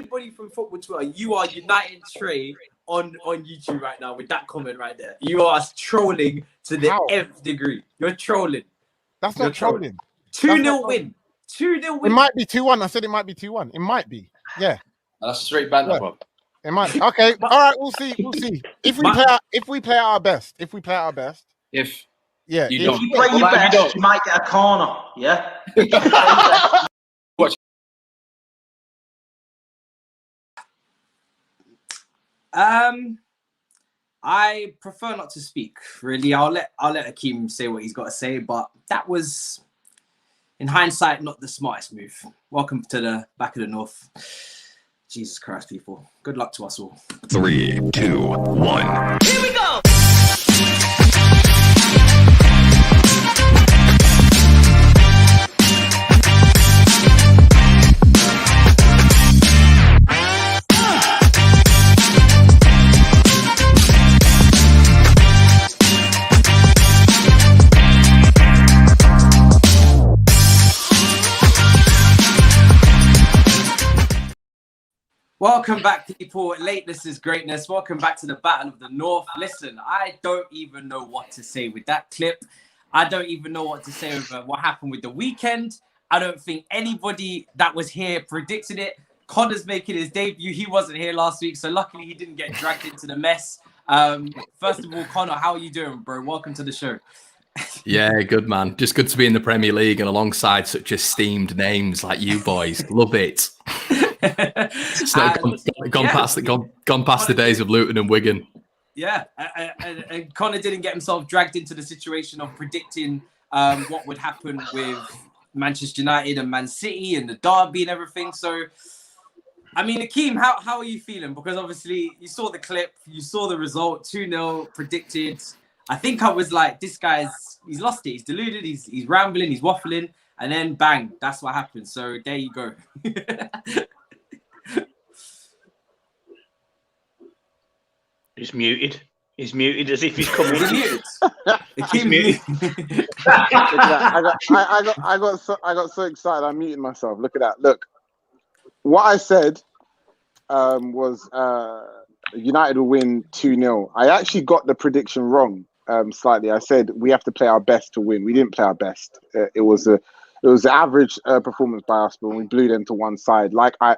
anybody from football Twitter, you are uniting Trey on YouTube right now with that comment right there. You are trolling to the nth degree. You're trolling. That's not trolling. 2-0 win. 2-0 win. It might be 2-1. I said it might be 2-1. It might be. Yeah. That's straight banter, bro. It might be. Okay. All right. We'll see. If we play our best. If you play your best, you might get a corner. Yeah. I prefer not to speak. Really, I'll let Akeem say what he's got to say. But that was, in hindsight, not the smartest move. Welcome to the back of the North. Jesus Christ, people. Good luck to us all. 3, 2, 1. Here we go. Welcome back, people. Lateness is greatness. Welcome back to the Battle of the North. Listen, I don't even know what to say with that clip. I don't even know what to say with what happened with the weekend. I don't think anybody that was here predicted it. Conor's making his debut. He wasn't here last week, so luckily he didn't get dragged into the mess. First of all, Conor, how are you doing, bro? Welcome to the show. Yeah, good, man. Just good to be in the Premier League and alongside such esteemed names like you boys. Love it. It's not gone past the days of Luton and Wigan. Yeah, and Conor didn't get himself dragged into the situation of predicting what would happen with Manchester United and Man City and the derby and everything. So, I mean, Akeem, how are you feeling? Because obviously you saw the clip, you saw the result, 2-0 predicted. I think I was like, this guy's, he's lost it. He's deluded. He's rambling. He's waffling. And then bang, that's what happened. So there you go. He's muted. He's muted as if he's coming. He's muted. He's muted. I got so excited. I muted myself. Look at that. Look, what I said was United will win 2-0. I actually got the prediction wrong slightly. I said we have to play our best to win. We didn't play our best. It was an average performance by us, but we blew them to one side, like I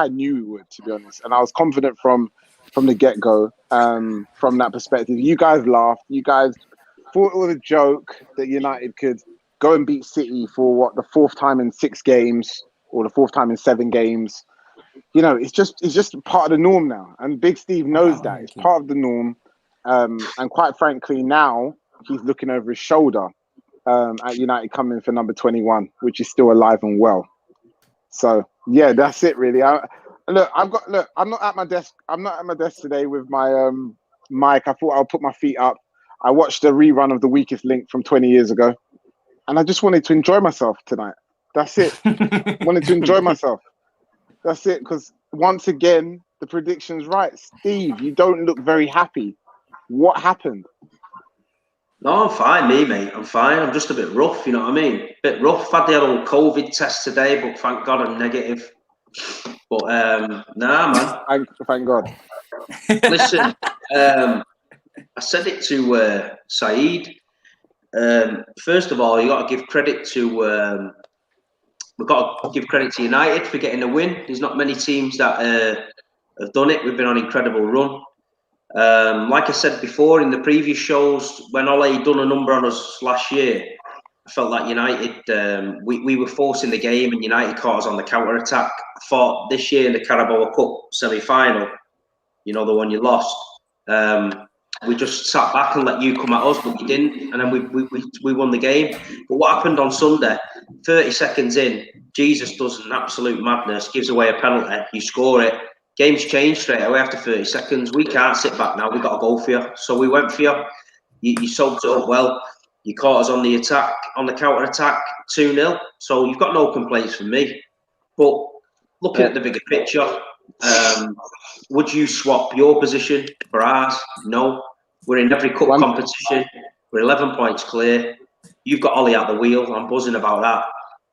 knew we would, to be honest. And I was confident from the get-go. From that perspective, you guys laughed. You guys thought it was a joke that United could go and beat City for the fourth time in 6 games or the fourth time in 7 games. You know, it's just part of the norm now, and Big Steve knows that it's part of the norm. And quite frankly, now he's looking over his shoulder at United coming for number 21, which is still alive and well. So yeah, that's it really. I'm not at my desk. I'm not at my desk today with my mic. I thought I'll put my feet up. I watched a rerun of The Weakest Link from 20 years ago, and I just wanted to enjoy myself tonight. That's it. Wanted to enjoy myself. That's it. Because once again, the prediction's right. Steve, you don't look very happy. What happened? No, I'm fine, mate. I'm fine. I'm just a bit rough, you know what I mean? A bit rough. Had the old COVID test today, but thank God I'm negative. But nah, man. Thank God. Listen, I said it to Saeed. First of all, you got to give credit to we've got to give credit to United for getting a win. There's not many teams that have done it. We've been on an incredible run. Like I said before in the previous shows, when Ole done a number on us last year, I felt like United, we were forcing the game and United caught us on the counter-attack. I thought this year in the Carabao Cup semi-final, you know, the one you lost, we just sat back and let you come at us, but we didn't. And then we won the game. But what happened on Sunday, 30 seconds in, Jesus does an absolute madness, gives away a penalty, you score it. Game's changed straight away after 30 seconds. We can't sit back now. We've got to go for you. So we went for you. You soaked it up well. You caught us on the attack, on the counter-attack, 2-0. So you've got no complaints from me. But looking at the bigger picture, would you swap your position for ours? No. We're in every cup competition. We're 11 points clear. You've got Ollie at the wheel. I'm buzzing about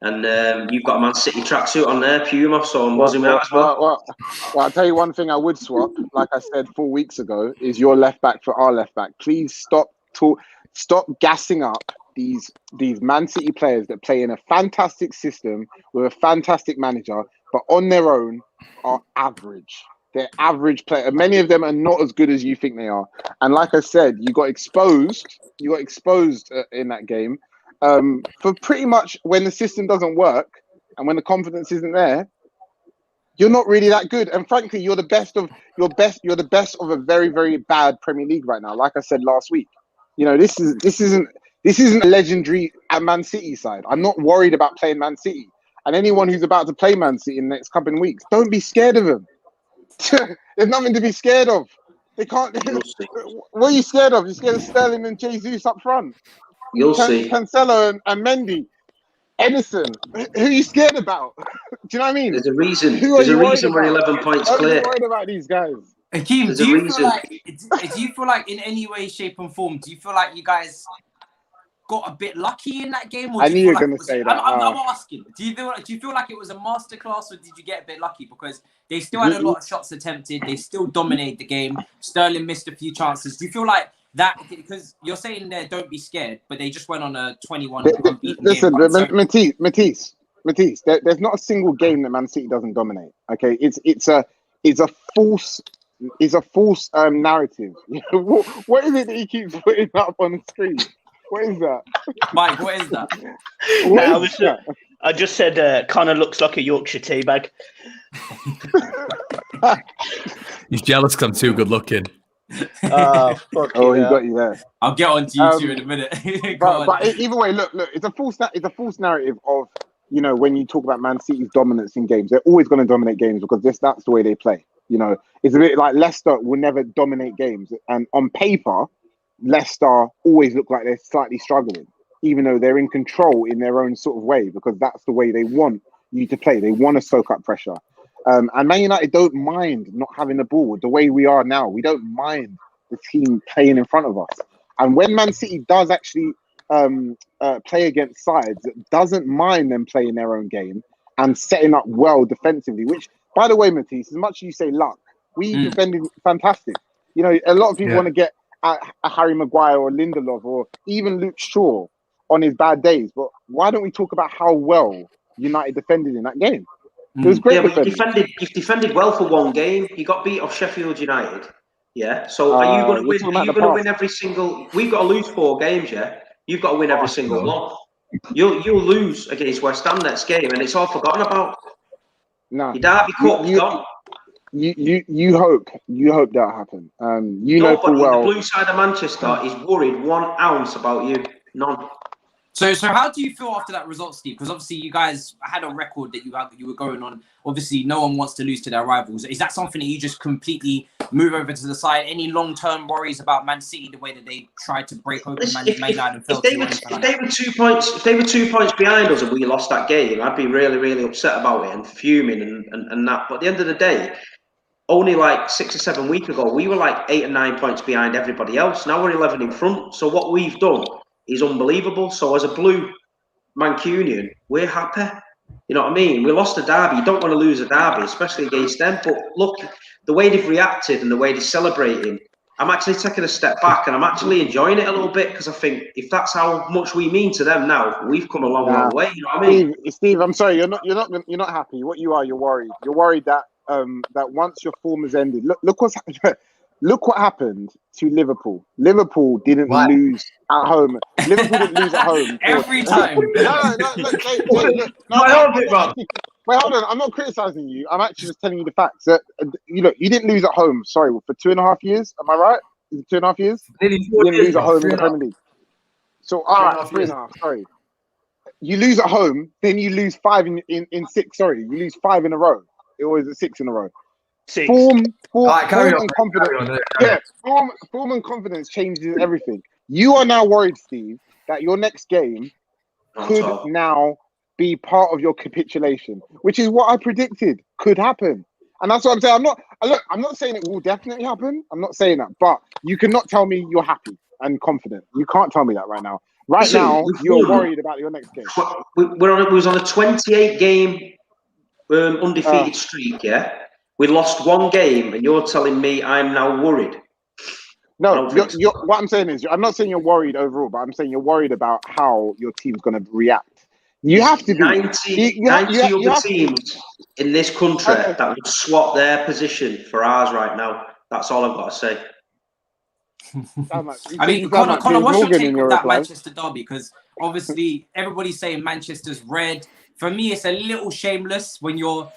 And you've got a Man City tracksuit on there, Puma, so I'm buzzing with that as well. Well, I'll tell you one thing I would swap, like I said 4 weeks ago, is your left back for our left back. Please stop gassing up these Man City players that play in a fantastic system with a fantastic manager, but on their own are average. They're average players. Many of them are not as good as you think they are. And like I said, you got exposed in that game for pretty much when the system doesn't work and when the confidence isn't there, you're not really that good. And frankly, you're the best of a very, very bad Premier League right now. Like I said last week, you know, this isn't a legendary Man City side. I'm not worried about playing Man City. And anyone who's about to play Man City in the next couple of weeks, don't be scared of them. There's nothing to be scared of. They can't. What are you scared of? You're scared of Sterling and Jesus up front. You'll see. Cancelo and Mendy, Edison. Who are you scared about? Do you know what I mean? There's a reason. There's a reason we're 11 points clear. I'm worried about these guys. Akeem, do you feel like in any way, shape, and form, do you feel like you guys got a bit lucky in that game? Or I knew you were going to say that. I'm asking. Do you feel like it was a masterclass, or did you get a bit lucky? Because they still had a lot of shots attempted. They still dominated the game. Sterling missed a few chances. Do you feel like that? Because you're saying there, don't be scared, but they just went on a 21. Listen, Matisse, there's not a single game that Man City doesn't dominate. Okay, it's a false narrative. What is it that he keeps putting up on the screen? What is that? Mike, what is that? I just said Conor looks like a Yorkshire teabag. He's jealous because I'm too good looking. Oh, he got you there. I'll get on to you two in a minute. but either way, look, it's a false narrative of, you know, when you talk about Man City's dominance in games, they're always going to dominate games because that's the way they play. You know, it's a bit like Leicester will never dominate games, and on paper, Leicester always look like they're slightly struggling, even though they're in control in their own sort of way, because that's the way they want you to play. They want to soak up pressure. And Man United don't mind not having the ball the way we are now. We don't mind the team playing in front of us. And when Man City does actually play against sides that doesn't mind them playing their own game and setting up well defensively, which, by the way, Matisse, as much as you say luck, we defended fantastic. You know, a lot of people want to get a Harry Maguire or Lindelof or even Luke Shaw on his bad days, but why don't we talk about how well United defended in that game? It was great. You've defended well for one game. You got beat off Sheffield United. Yeah. So are you going to win? Are you going to win every single? We've got to lose 4 games. Yeah. You've got to win every single one. You'll lose against West Ham next game, and it's all forgotten about. No. Your Derby Cup's gone. You hope that'll happen. Nobody in the blue side of Manchester is worried 1 ounce about you. None. So how do you feel after that result, Steve? Because obviously you guys had a record that you were going on. Obviously, no one wants to lose to their rivals. Is that something that you just completely move over to the side? Any long-term worries about Man City, the way that they tried to break open Man United and failed to? If they were 2 points behind us and we lost that game, I'd be really, really upset about it and fuming and that. But at the end of the day, only like 6 or 7 weeks ago, we were like 8 or 9 points behind everybody else. Now we're 11 in front. So what we've done is unbelievable. So as a blue Mancunian, we're happy. You know what I mean? We lost a derby. You don't want to lose a derby, especially against them. But look, the way they've reacted and the way they're celebrating, I'm actually taking a step back and I'm actually enjoying it a little bit, because I think if that's how much we mean to them now, we've come a long way. You know what I mean? Steve, I'm sorry, you're not happy. What you are, you're worried. You're worried that that once your form has ended, look what happened to Liverpool. Liverpool didn't lose at home. Liverpool didn't lose at home every time. Wait, hold on. I'm not criticizing you. I'm actually just telling you the facts. You didn't lose at home. Sorry, for 2.5 years. Am I right? Is it 2.5 years? You didn't lose at home in the Premier League. So, all right, 3.5. Sorry. You lose at home, then you lose 5 in 6. Sorry, you lose 5 in a row. It was 6 in a row. 6. Form and confidence. Yeah, form and confidence changes everything. You are now worried, Steve, that your next game could now be part of your capitulation, which is what I predicted could happen. And that's what I'm saying. I'm not saying it will definitely happen. I'm not saying that, but you cannot tell me you're happy and confident. You can't tell me that right now. Right Listen, now, we've you're won. worried about your next game. We was on a 28-game undefeated streak, yeah? We lost one game, and you're telling me I'm now worried. No, what I'm saying is, I'm not saying you're worried overall, but I'm saying you're worried about how your team's going to react. You have to be. 90 other teams in this country that would swap their position for ours right now. That's all I've got to say. I mean, Conor, what's your take on that Manchester derby? Because obviously everybody's saying Manchester's red. For me, it's a little shameless when you're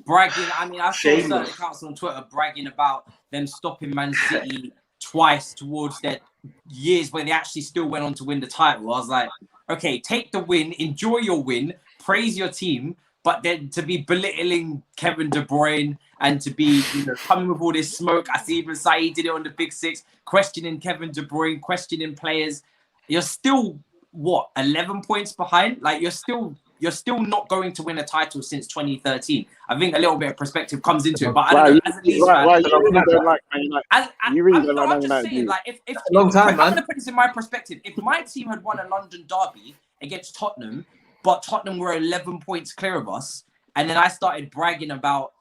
bragging. I mean, I saw certain accounts on Twitter bragging about them stopping Man City twice towards their years where they actually still went on to win the title. I was like, okay, take the win, enjoy your win, praise your team, but then to be belittling Kevin De Bruyne and to be, coming with all this smoke. I see even Saeed did it on the Big Six, questioning Kevin De Bruyne, questioning players. You're still, 11 points behind? Like, you're still not going to win a title since 2013. I think a little bit of perspective comes into it, but I don't know. As a Leeds fan, you really don't like Man United. You really don't like Man United. I'm just saying, like, I'm going to put this in my perspective. If my team had won a London derby against Tottenham, but Tottenham were 11 points clear of us, and then I started bragging about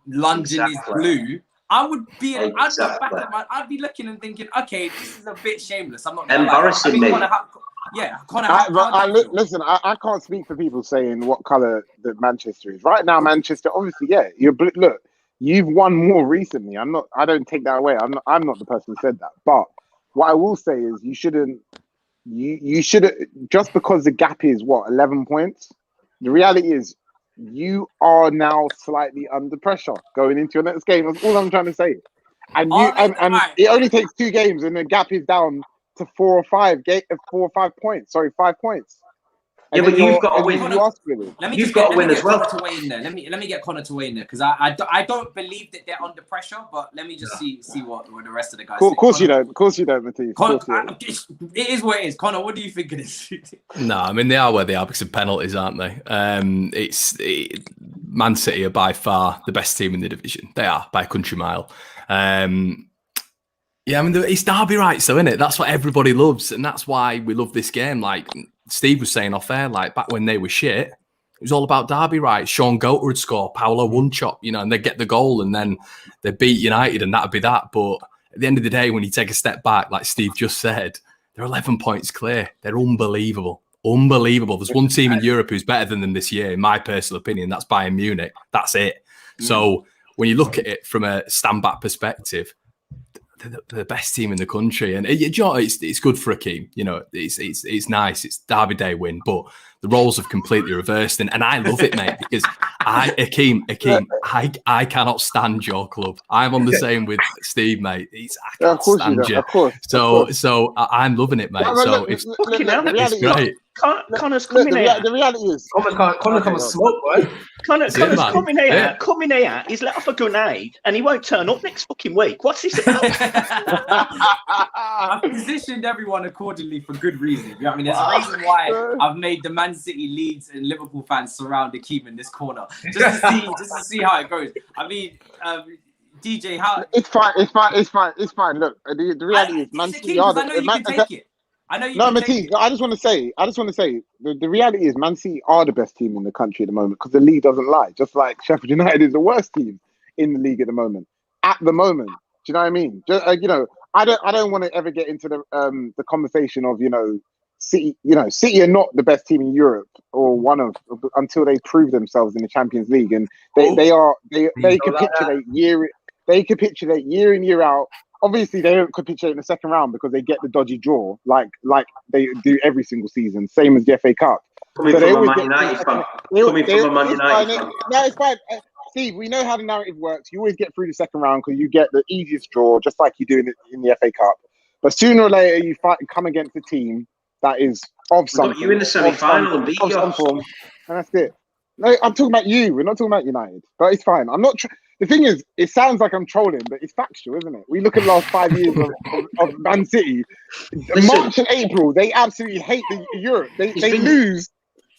London is blue, I would be. I'd be looking and thinking, okay, this is a bit shameless. I'm not embarrassing, mate. Listen, I can't speak for people saying what colour that Manchester is. Right now, Manchester, obviously, look, you've won more recently. I don't take that away. I'm not the person who said that. But what I will say is, you shouldn't. Just because the gap is 11 points. The reality is, you are now slightly under pressure going into your next game. That's all I'm trying to say. And it only takes 2 games, and the gap is down to 4 or 5 points. Sorry, 5 points. Yeah, but you've got to win. You've got to win as well. Let me get Conor to weigh in there, because I don't believe that they're under pressure, but let me just see what the rest of the guys. Of course you don't, Matisse. It is what it is. Conor, what do you think of this? No, I mean, they are where they are because of penalties, aren't they? Man City are by far the best team in the division. They are by a country mile. Yeah, I mean, it's derby rights, though, isn't it? That's what everybody loves, and that's why we love this game. Like Steve was saying off air, like back when they were shit, it was all about derby rights. Sean Goater would score, Paolo one chop, and they'd get the goal, and then they'd beat United, and that'd be that. But at the end of the day, when you take a step back, like Steve just said, they're 11 points clear. They're unbelievable. Unbelievable. There's one team in Europe who's better than them this year, in my personal opinion. That's Bayern Munich. That's it. So when you look at it from a stand-back perspective, they're the best team in the country, and it's good for Akeem. It's nice. It's Derby Day win, but the roles have completely reversed, and I love it, mate, because Akeem, I cannot stand your club. I'm on the same with Steve, mate. I can't stand you. So I'm loving it, mate. It's great. Connor's coming here. The reality is, Connor comes smoke, boy. Connor's coming here. Coming here. He's let off a grenade, and he won't turn up next fucking week. What's this about? I've positioned everyone accordingly for good reason. I mean, there's a reason why I've made the Man City, Leeds, and Liverpool fans surround Akeem in this corner, just to see how it goes. I mean, DJ, how? It's fine. Look, the reality is, Man City are the. I know you can take it. I know you. No, Matisse, I just want to say, the reality is, Man City are the best team in the country at the moment, because the league doesn't lie. Just like Sheffield United is the worst team in the league at the moment. Do you know what I mean? I don't want to ever get into the conversation of City. City are not the best team in Europe, or one of, until they prove themselves in the Champions League, and they capitulate year in, year out. Obviously, they don't capitulate in the second round because they get the dodgy draw, like they do every single season, same as the FA Cup. Coming from a Man United fan. No, it's fine. Steve, we know how the narrative works. You always get through the second round because you get the easiest draw, just like you do in the FA Cup. But sooner or later, you come against a team that is of something. You in the semi-final and beat you. And that's it. No, I'm talking about you. We're not talking about United. But it's fine. I'm not. The thing is, it sounds like I'm trolling, but it's factual, isn't it? We look at the last 5 years of Man City. March and April, they absolutely hate Europe. They lose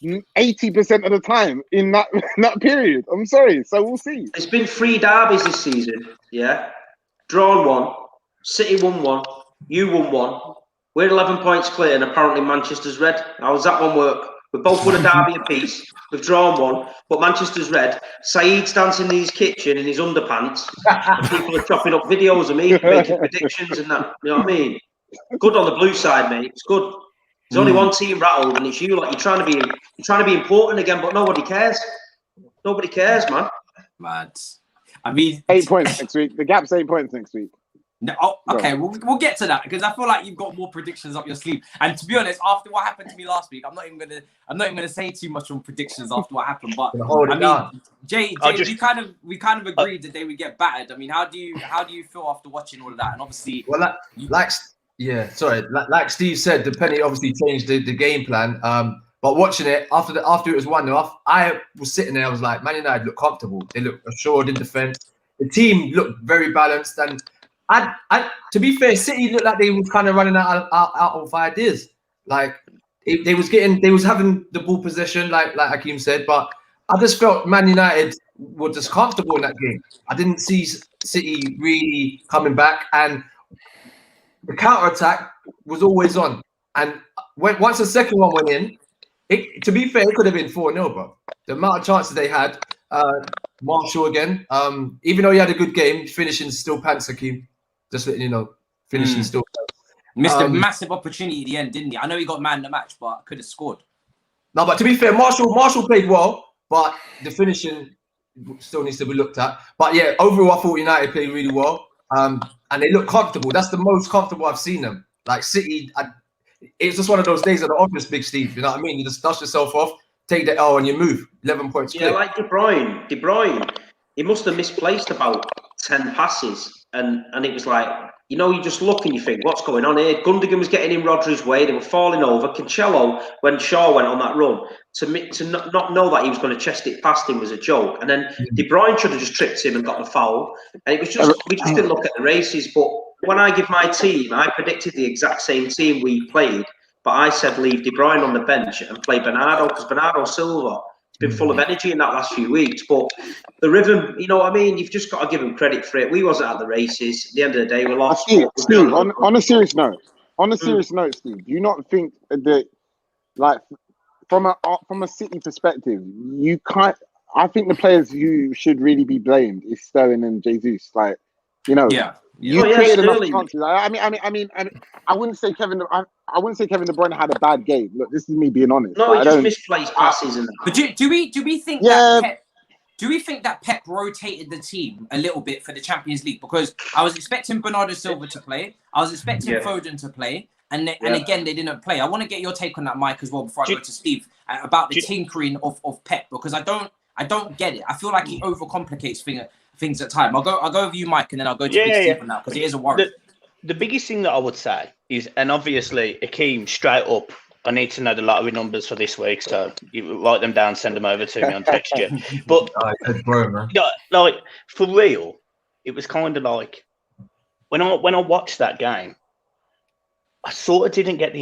80% of the time in that period. I'm sorry. So we'll see. It's been 3 derbies this season. Yeah, drawn 1, City won 1, you won 1. We're 11 points clear, and apparently Manchester's red. How does that one work? We both won a derby apiece. We've drawn one, but Manchester's red. Saeed's dancing in his kitchen in his underpants, and people are chopping up videos of me making predictions and that. You know what I mean? Good on the blue side, mate. It's good. There's only one team rattled, and it's you. Like you're trying to be important again, but nobody cares. Nobody cares, man. Mad. I mean, 8 points next week. The gap's 8 points next week. No, okay, we'll get to that because I feel like you've got more predictions up your sleeve. And to be honest, after what happened to me last week, I'm not even gonna say too much on predictions after what happened. But I mean, Jay, we kind of agreed that they would get battered. I mean, how do you feel after watching all of that? And obviously, well, like Steve said, the penalty obviously changed the game plan. But watching it after it was 1-0, I was sitting there. I was like, Man United looked comfortable. They looked assured in defence. The team looked very balanced and. To be fair, City looked like they were kind of running out of ideas. Like they was having the ball possession, like Akeem said, but I just felt Man United were just comfortable in that game. I didn't see City really coming back, and the counter attack was always on. And once the second one went in, to be fair, it could have been 4-0, bro. The amount of chances they had, Marshall again, even though he had a good game, finishing still pants, Akeem. Just letting you know, finishing still. Missed a massive opportunity at the end, didn't he? I know he got man of the match, but could have scored. No, but to be fair, Marshall played well, but the finishing still needs to be looked at. But yeah, overall, I thought United played really well, and they look comfortable. That's the most comfortable I've seen them. Like City, it's just one of those days of the office, Big Steve. You know what I mean? You just dust yourself off, take the L, and you move. 11 points. Yeah, like De Bruyne, he must have misplaced about 10 passes. And it was like, you know, you just look and you think, what's going on here? Gundogan was getting in Rodri's way. They were falling over. Cancelo, when Shaw went on that run, to not know that he was going to chest it past him was a joke. And then De Bruyne should have just tripped him and got the foul. And it was just, we just didn't look at the races. But when I give my team, I predicted the exact same team we played. But I said leave De Bruyne on the bench and play Bernardo, because Bernardo Silva been full of energy in that last few weeks, but the rhythm, you know what I mean? You've just got to give him credit for it. We wasn't at the races. At the end of the day, we lost. Steve, on a serious note, Steve, do you not think that, like, from a City perspective, I think the players who should really be blamed is Sterling and Jesus. Like, you know, you created enough chances. I mean, I wouldn't say Kevin De Bruyne had a bad game. Look, this is me being honest. No, he just misplaced passes and that. But do we think that Pep rotated the team a little bit for the Champions League? Because I was expecting Bernardo Silva to play, I was expecting Foden to play, and again they didn't play. I want to get your take on that, Mike, as well before I go to Steve, about the tinkering of Pep, because I don't get it. I feel like he overcomplicates things at time. I'll go with you, Mike, and then I'll go to Steve now, because it is a worry. The biggest thing that I would say is, and obviously Akeem, straight up, I need to know the lottery numbers for this week, so you write them down, send them over to me on text you. But like, for real, it was kind of like when I watched that game, I sort of didn't get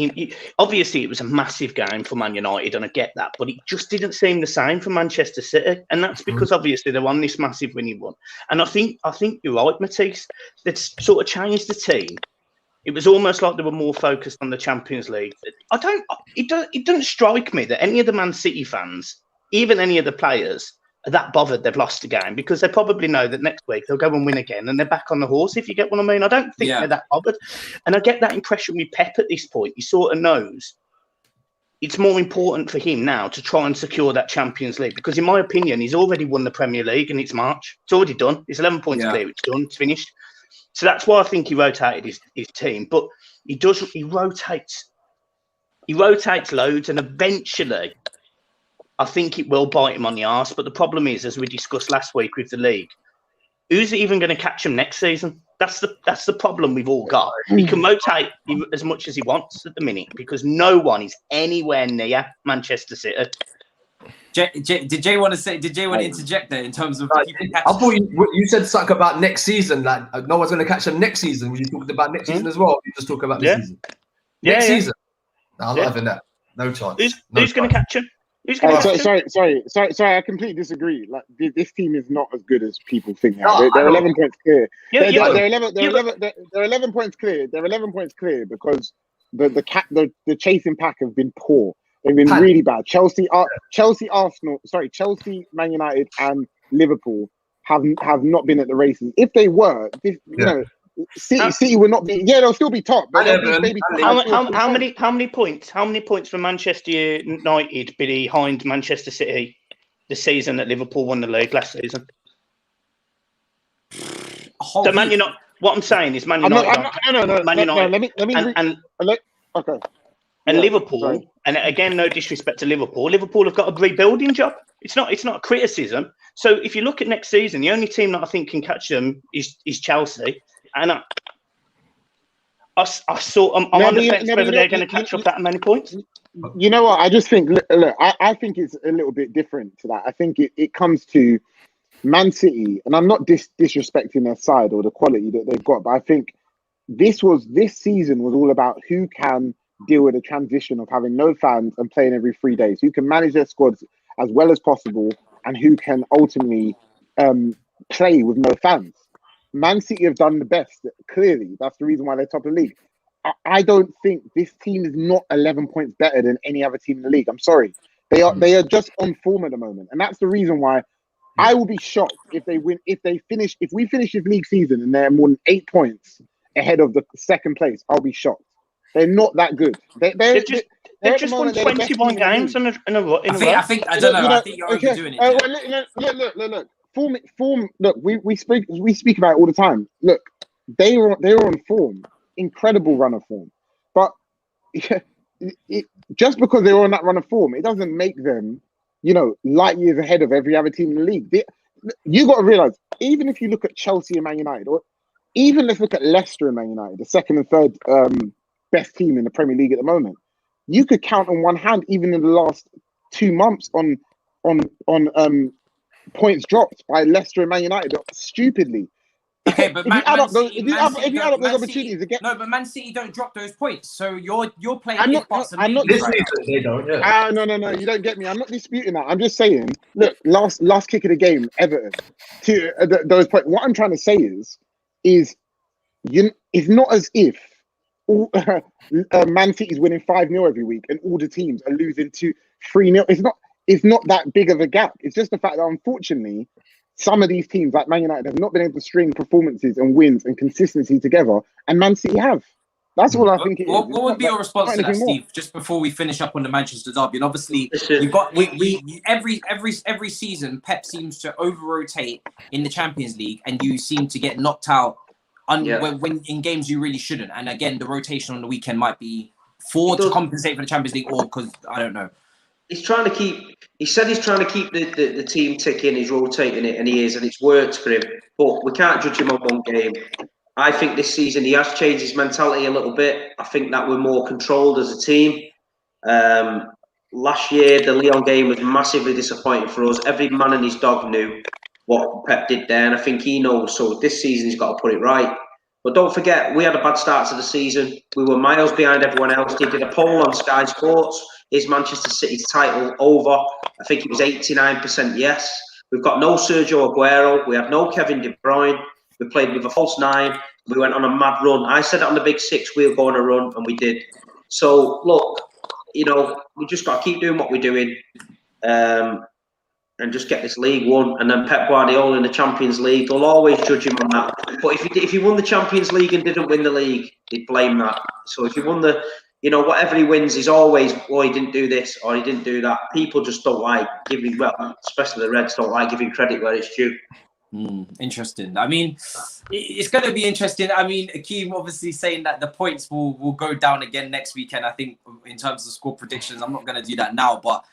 obviously, it was a massive game for Man United, and I get that, but it just didn't seem the same for Manchester City, and that's because obviously they're on this massive winning run. And I think you're right, Matisse. That's sort of changed the team. It was almost like they were more focused on the Champions League. It doesn't strike me that any of the Man City fans, even any of the players, are that bothered they've lost the game, because they probably know that next week they'll go and win again and they're back on the horse, if you get what I mean. I don't think they're that bothered. And I get that impression with Pep at this point. He sort of knows it's more important for him now to try and secure that Champions League, because in my opinion, he's already won the Premier League and it's March. It's already done. It's 11 points clear. It's done. It's finished. So that's why I think he rotated his team. But he rotates loads, and eventually I think it will bite him on the arse. But the problem is, as we discussed last week with the league, who's even going to catch him next season? That's the problem we've all got. He can rotate as much as he wants at the minute, because no one is anywhere near Manchester City. Did Jay want to interject there in terms of? I thought you said something about next season. Like no one's going to catch them next season. Were you talking about next season as well? You just talk about this season. Next season. No, I'm not having that. No chance. Who's going to catch him? Sorry. I completely disagree. Like this team is not as good as people think. They're 11 points clear. They're 11 points clear. They're 11 points clear because the chasing pack have been poor. They've been really bad. Chelsea, Man United, and Liverpool have not been at the races. If they were, City would not be. Yeah, they'll still be top. But how many points? How many points for Manchester United behind Manchester City the season that Liverpool won the league last season? So Man United. What I'm saying is Man United. Okay. And Liverpool, and again, no disrespect to Liverpool. Liverpool have got a rebuilding job. It's not a criticism. So if you look at next season, the only team that I think can catch them is Chelsea. And I'm on the fence whether they're going to catch up that many points. You know what? I just think, look, I think it's a little bit different to that. I think it comes to Man City, and I'm not disrespecting their side or the quality that they've got, but I think this season was all about who can deal with the transition of having no fans and playing every 3 days, who can manage their squads as well as possible, and who can ultimately play with no fans. Man City have done the best, clearly. That's the reason why they're top of the league. I don't think this team is not 11 points better than any other team in the league. I'm sorry. They are just on form at the moment. And that's the reason why I will be shocked if they win, if we finish this league season and they're more than 8 points ahead of the second place. I'll be shocked. They're not that good. They've just won 21 games in a row. I think I don't know. I think you're overdoing it. Look. Form. Look, we speak about it all the time. Look, they were on form, incredible run of form. But just because they were on that run of form, it doesn't make them, light years ahead of every other team in the league. You got to realize, even if you look at Chelsea and Man United, or even let's look at Leicester and Man United, the second and third best team in the Premier League at the moment, you could count on one hand, even in the last 2 months, on points dropped by Leicester and Man United stupidly. Okay, but if you add up those opportunities again. No, but Man City don't drop those points. So you're playing. I'm not. They don't. Yeah. No. You don't get me. I'm not disputing that. I'm just saying. Look, last kick of the game, Everton. To those points. What I'm trying to say is it's not as if Man City is winning 5-0 every week and all the teams are losing 3-0. It's not that big of a gap. It's just the fact that, unfortunately, some of these teams, like Man United, have not been able to string performances and wins and consistency together, and Man City have. That's all I think it is. What would be your response to that, Steve? Just before we finish up on the Manchester derby, and obviously you've got every season, Pep seems to over-rotate in the Champions League, and you seem to get knocked out when in games you really shouldn't. And again, the rotation on the weekend might be to compensate for the Champions League, or because I don't know. He said he's trying to keep the team ticking, he's rotating it, and he is, and it's worked for him. But we can't judge him on one game. I think this season he has changed his mentality a little bit. I think that we're more controlled as a team. Last year, the Lyon game was massively disappointing for us. Every man and his dog knew what Pep did there, and I think he knows. So this season he's got to put it right. But don't forget, we had a bad start to the season. We were miles behind everyone else. He did a poll on Sky Sports. Is Manchester City's title over? I think it was 89% yes. We've got no Sergio Aguero. We have no Kevin De Bruyne. We played with a false 9. We went on a mad run. I said it on the Big 6, we'll go on a run, and we did. So, look, we just got to keep doing what we're doing and just get this league won. And then Pep Guardiola in the Champions League, they'll always judge him on that. But if he won the Champions League and didn't win the league, they'd blame that. So if he won whatever he wins, he's always, he didn't do this or he didn't do that. People just don't like giving, especially the Reds, don't like giving credit where it's due. Interesting. I mean, it's going to be interesting. I mean, Akeem obviously saying that the points will go down again next weekend. I think in terms of score predictions, I'm not going to do that now, but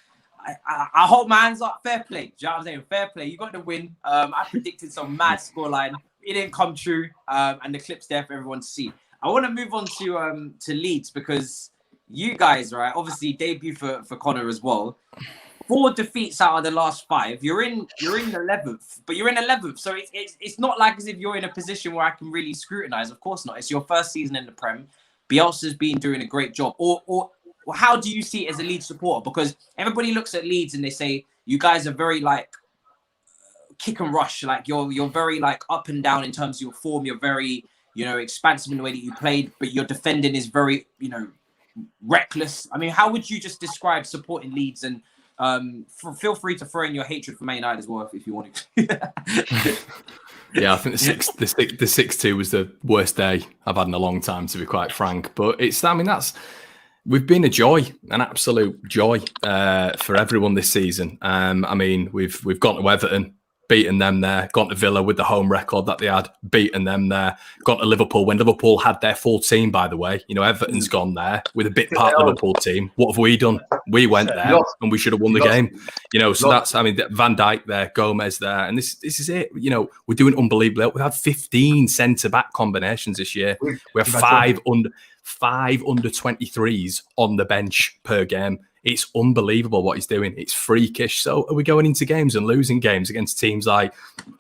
I hold my hands up. Fair play. Do you know what I'm saying? Fair play. You got the win. I predicted some mad scoreline. It didn't come true. And the clip's there for everyone to see. I want to move on to Leeds because you guys, right, obviously debut for Conor as well. 4 defeats out of the last 5. You're in 11th, but you're in 11th. So it's not like as if you're in a position where I can really scrutinize. Of course not. It's your first season in the Prem. Bielsa's been doing a great job. Or how do you see it as a Leeds supporter? Because everybody looks at Leeds and they say you guys are very like kick and rush. Like you're very like up and down in terms of your form. You're very expansive in the way that you played, but your defending is very reckless. I mean, how would you just describe supporting Leeds? And feel free to throw in your hatred for Man United as well if you want to. Yeah, I think the 6-2 was the worst day I've had in a long time, to be quite frank. But we've been a joy, an absolute joy for everyone this season. I mean, we've gone to Everton, beaten them there, gone to Villa with the home record that they had, beaten them there, gone to Liverpool when Liverpool had their full team, by the way. You know, Everton's gone there with a bit part Liverpool team. What have we done? We went there and we should have won the game. You know, so that's, I mean, Van Dijk there, Gomez there, and this is it. You know, we're doing unbelievable. We've had 15 centre-back combinations this year. We have five under 23s on the bench per game. It's unbelievable what he's doing. It's freakish. So are we going into games and losing games against teams like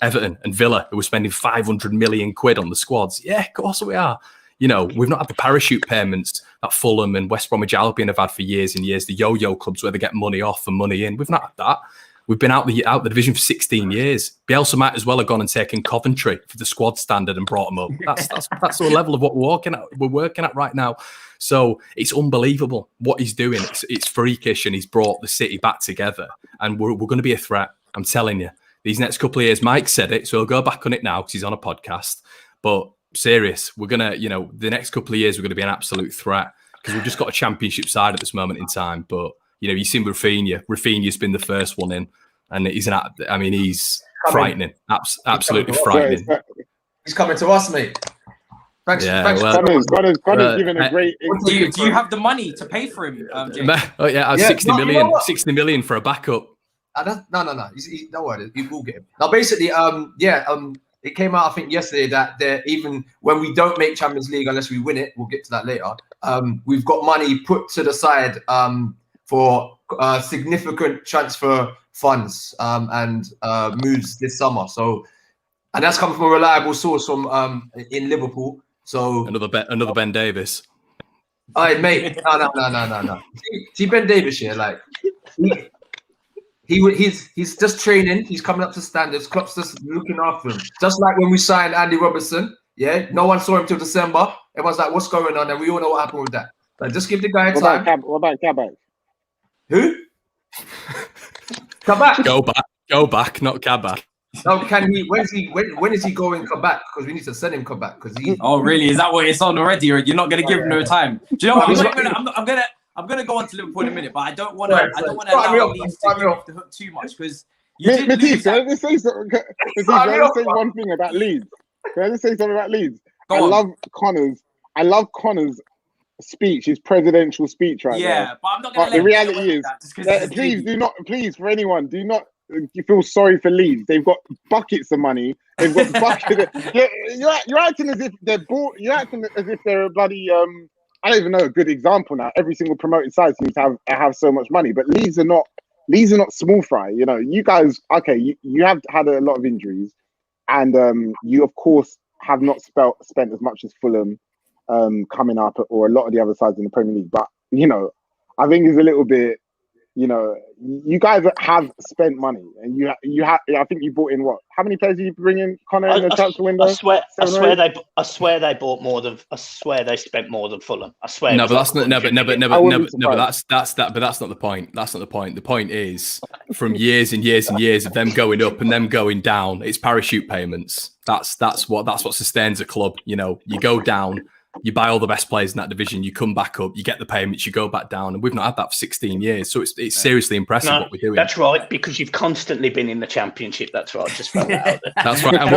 Everton and Villa, who are spending 500 million quid on the squads? Yeah, of course we are. You know, we've not had the parachute payments that Fulham and West Bromwich Albion have had for years and years, the yo-yo clubs where they get money off and money in. We've not had that. We've been out the division for 16 years. Bielsa might as well have gone and taken Coventry for the squad standard and brought them up. That's the level of what we're working at right now. So it's unbelievable what he's doing. It's freakish, and he's brought the city back together. And we're going to be a threat. I'm telling you. These next couple of years, Mike said it, so he'll go back on it now because he's on a podcast. But serious, we're going to, you know, the next couple of years, we're going to be an absolute threat because we've just got a championship side at this moment in time. But you know, you've seen Rafinha. Rafinha's been the first one in, and he's frightening, absolutely frightening. He's coming to us, mate. Thanks. Connor's given a great. Do you have the money to pay for him, James? Oh yeah, 60 million for a backup. No. Don't worry, we will get him. Now, basically, it came out I think yesterday that even when we don't make Champions League unless we win it, we'll get to that later. We've got money put to the side for significant transfer funds and moves this summer. So, and that's come from a reliable source from in Liverpool. So another Ben Davis. All right, mate. No. See Ben Davis here, like he's just training. He's coming up to standards. Klopp's just looking after him. Just like when we signed Andy Robertson. Yeah, no one saw him till December. Everyone's like, "What's going on?" And we all know what happened with that. Like, just give the guy time. What about Kabak? Who? Kabak. Go back, not Kabak. No, can he? When is he going come back? Because we need to send him come back. Because he. Oh, really? Is that what it's on already? Or you're not going to give him no time? Do you know what? I'm gonna go on to Liverpool in a minute, but I don't want to. I don't want to allow Leeds to get off the hook too much because you did lose. Can I just say something? Can I say one thing about Leeds? Can I just say something about Leeds? I love Connor's speech, his presidential speech right now. Yeah, but I'm not going to. The reality is, please, for anyone, do not. You feel sorry for Leeds. They've got buckets of money. They've got buckets. You're acting as if they're bought. You're acting as if they're a bloody. I don't even know a good example now. Every single promoted side seems to have so much money, but Leeds are not small fry. You know, you guys. Okay, you have had a lot of injuries, and you of course have not spent as much as Fulham coming up, or a lot of the other sides in the Premier League. But you know, I think it's a little bit. You know, you guys have spent money, and you have. I think you bought in what? How many players did you bring in, Conor, in the transfer window? I swear they bought more than. I swear they spent more than Fulham. I swear. No, but that's not. No, but that's not the point. That's not the point. The point is, from years and years and years of them going up and them going down, it's parachute payments. That's what sustains a club. You know, you go down. You buy all the best players in that division, you come back up, you get the payments, you go back down. And we've not had that for 16 years. So it's seriously impressive what we're doing. That's right, because you've constantly been in the championship. That's right. Just throw that out there. That's right. And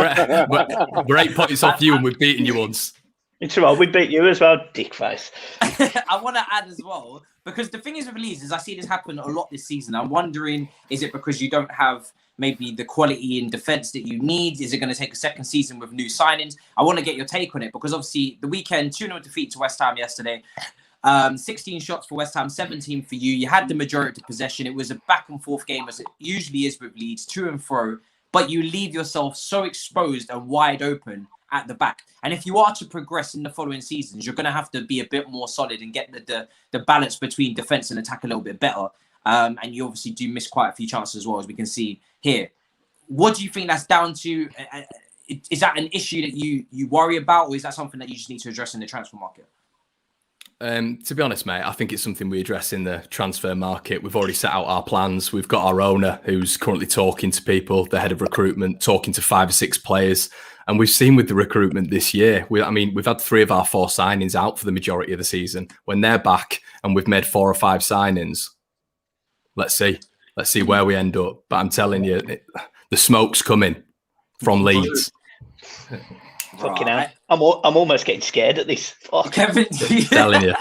we're 8 points off you and we've beaten you once. It's right. We beat you as well, dick face. I want to add as well, because the thing is with Leeds is I see this happen a lot this season. I'm wondering, is it because you don't have maybe the quality in defence that you need? Is it going to take a second season with new signings? I want to get your take on it, because obviously the weekend, 2-0 defeat to West Ham yesterday. 16 shots for West Ham, 17 for you. You had the majority of possession. It was a back and forth game, as it usually is with Leeds, to and fro. But you leave yourself so exposed and wide open at the back. And if you are to progress in the following seasons, you're going to have to be a bit more solid and get the balance between defence and attack a little bit better. And you obviously do miss quite a few chances as well, as we can see here. What do you think that's down to? Is that an issue that you worry about, or is that something that you just need to address in the transfer market? To be honest, mate, I think it's something we address in the transfer market. We've already set out our plans. We've got our owner who's currently talking to people, the head of recruitment, talking to 5 or 6 players. And we've seen with the recruitment this year, we've had 3 of our 4 signings out for the majority of the season. When they're back and we've made 4 or 5 signings, let's see where we end up. But I'm telling you, the smoke's coming from Leeds. Fucking hell. I'm almost getting scared at this. Fuck. Kevin, telling you,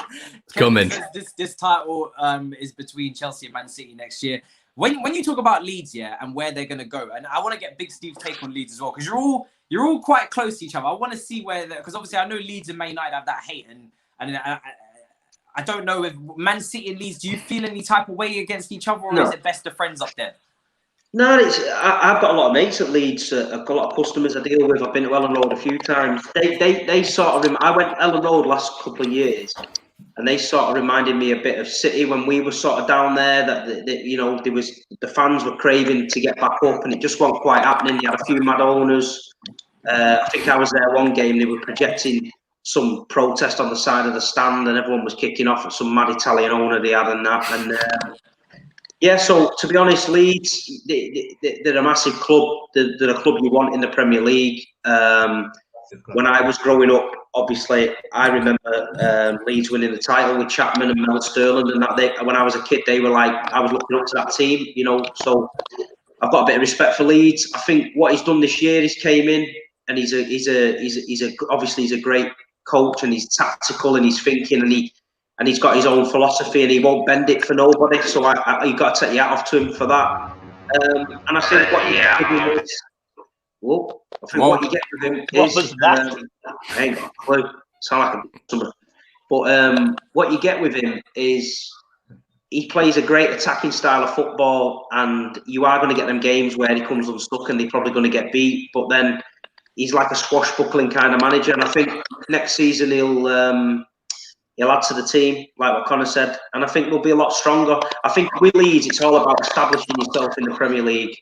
it's coming. This title is between Chelsea and Man City next year. When you talk about Leeds, and where they're going to go, and I want to get Big Steve's take on Leeds as well, because you're all quite close to each other. I want to see where, because obviously I know Leeds and Man United have that hate, and I don't know if Man City and Leeds, do you feel any type of way against each other, or is it best of friends up there? No, I've got a lot of mates at Leeds. I've got a lot of customers I deal with. I've been to Ellen Road a few times. They sort of. I went to Ellen Road last couple of years, and they sort of reminded me a bit of City when we were sort of down there. That there was the fans were craving to get back up, and it just wasn't quite happening. You had a few mad owners. I think I was there one game. They were projecting some protest on the side of the stand, and everyone was kicking off at some mad Italian owner they had and that. And yeah, so to be honest, Leeds, they're a massive club. They're a club you want in the Premier League. When I was growing up, obviously, I remember Leeds winning the title with Chapman and Mel Sterling, and that when I was a kid, they were like, I was looking up to that team, So I've got a bit of respect for Leeds. I think what he's done this year, he's came in, and he's obviously he's a great coach, and he's tactical, and he's thinking, and he's got his own philosophy, and he won't bend it for nobody. So you got to take your hat off to him for that. And I think what you get with him is, what you get with him is, what was that? I ain't got a clue. Sound like a customer. But what you get with him is he plays a great attacking style of football, and you are going to get them games where he comes unstuck and they're probably going to get beat. But then he's like a swashbuckling kind of manager, and I think next season he'll add to the team, like what Conor said, and I think we'll be a lot stronger. I think with Leeds, it's all about establishing yourself in the Premier League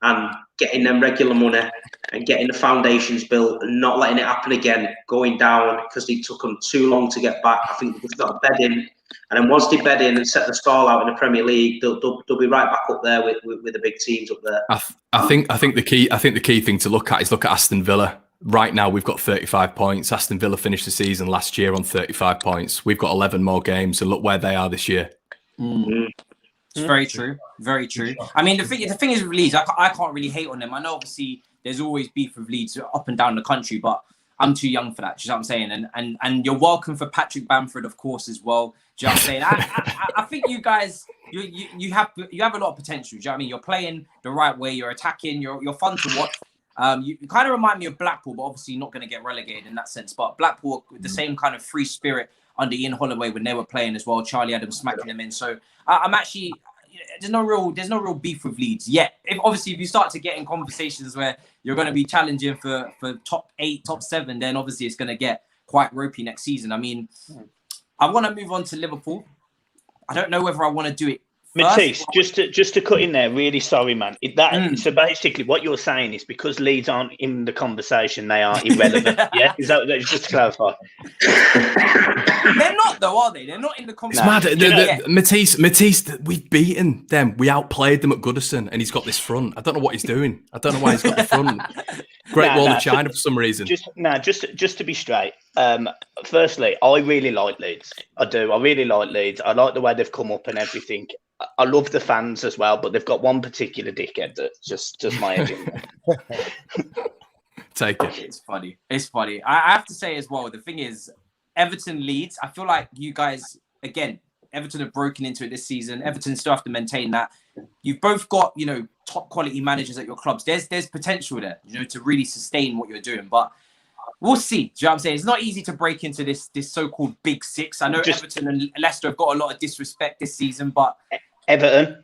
and getting them regular money and getting the foundations built and not letting it happen again, going down because it took them too long to get back. I think they've got to bed in, and then once they bed in and set the stall out in the Premier League, they'll be right back up there with the big teams up there. I think the key thing to look at is Aston Villa. Right now, we've got 35 points. Aston Villa finished the season last year on 35 points. We've got 11 more games, and look where they are this year. Mm. It's very true. Very true. I mean, the thing is with Leeds, I can't really hate on them. I know, obviously, there's always beef with Leeds up and down the country, but I'm too young for that. Do you know what I'm saying? And you're welcome for Patrick Bamford, of course, as well. Do you know what I'm saying? I think you guys, you have a lot of potential. Do you know what I mean? You're playing the right way. You're attacking. You're fun to watch. You kind of remind me of Blackpool, but obviously not going to get relegated in that sense. But Blackpool with the same kind of free spirit under Ian Holloway when they were playing as well. Charlie Adams smacking them in. So I'm actually there's no real beef with Leeds yet. If you start to get in conversations where you're going to be challenging for top 8, top 7, then obviously it's going to get quite ropey next season. I mean, I want to move on to Liverpool. I don't know whether I want to do it. Matisse, just to cut in there, really sorry, man. So basically, what you're saying is because Leeds aren't in the conversation, they are irrelevant. Yeah, is that just to clarify? They're not, though, are they? They're not in the conversation. It's mad. Matisse, we've beaten them. We outplayed them at Goodison, and he's got this front. I don't know what he's doing. I don't know why he's got the front. Great Wall of China for some reason. Just to be straight. Firstly, I really like Leeds. I do. I really like Leeds. I like the way they've come up and everything. I love the fans as well, but they've got one particular dickhead that just my agenda. Take it. It's funny. I have to say as well, the thing is, Everton Leeds, I feel like you guys, again, Everton have broken into it this season. Everton still have to maintain that. You've both got, top quality managers at your clubs. There's potential there, to really sustain what you're doing. But we'll see. Do you know what I'm saying? It's not easy to break into this so-called Big Six. I know Everton and Leicester have got a lot of disrespect this season, but Everton,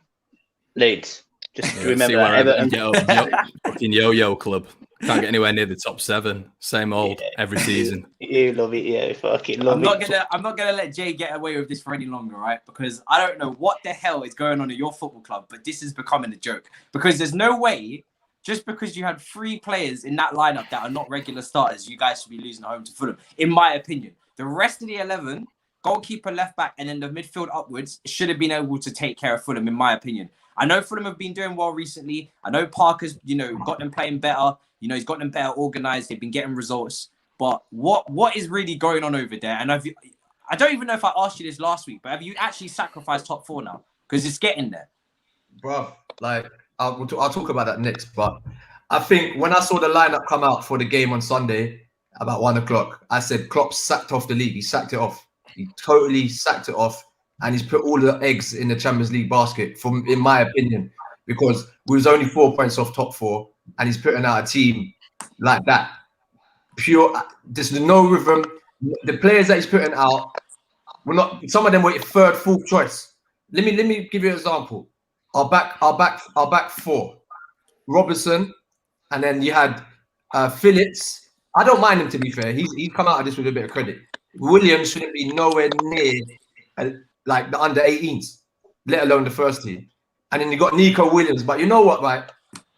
Leeds. Just remember that. Everton. Fucking yo-yo club. Can't get anywhere near the top 7. Same old every season. You love it, yeah. Fucking love it. I'm not gonna let Jay get away with this for any longer, right? Because I don't know what the hell is going on at your football club, but this is becoming a joke. Because there's no way, just because you had 3 players in that lineup that are not regular starters, you guys should be losing at home to Fulham. In my opinion, the rest of the 11 goalkeeper, left back, and then the midfield upwards should have been able to take care of Fulham, in my opinion. I know Fulham have been doing well recently. I know Parker's, got them playing better. He's got them better organised. They've been getting results. But what is really going on over there? And I don't even know if I asked you this last week, but have you actually sacrificed top 4 now? Because it's getting there. Bro, like, I'll talk about that next. But I think when I saw the lineup come out for the game on Sunday, about 1 o'clock, I said, Klopp sacked off the league. He sacked it off. He totally sacked it off. And he's put all the eggs in the Champions League basket, in my opinion, because we was only 4 points off top 4, and he's putting out a team like that. Pure, there's no rhythm. The players that he's putting out, some of them were 3rd, 4th choice. Let me give you an example. Our back 4, Robertson, and then you had Phillips. I don't mind him, to be fair. He's come out of this with a bit of credit. Williams shouldn't be nowhere near like the under 18s, let alone the first team. And then you got Nico Williams. But you know what, right?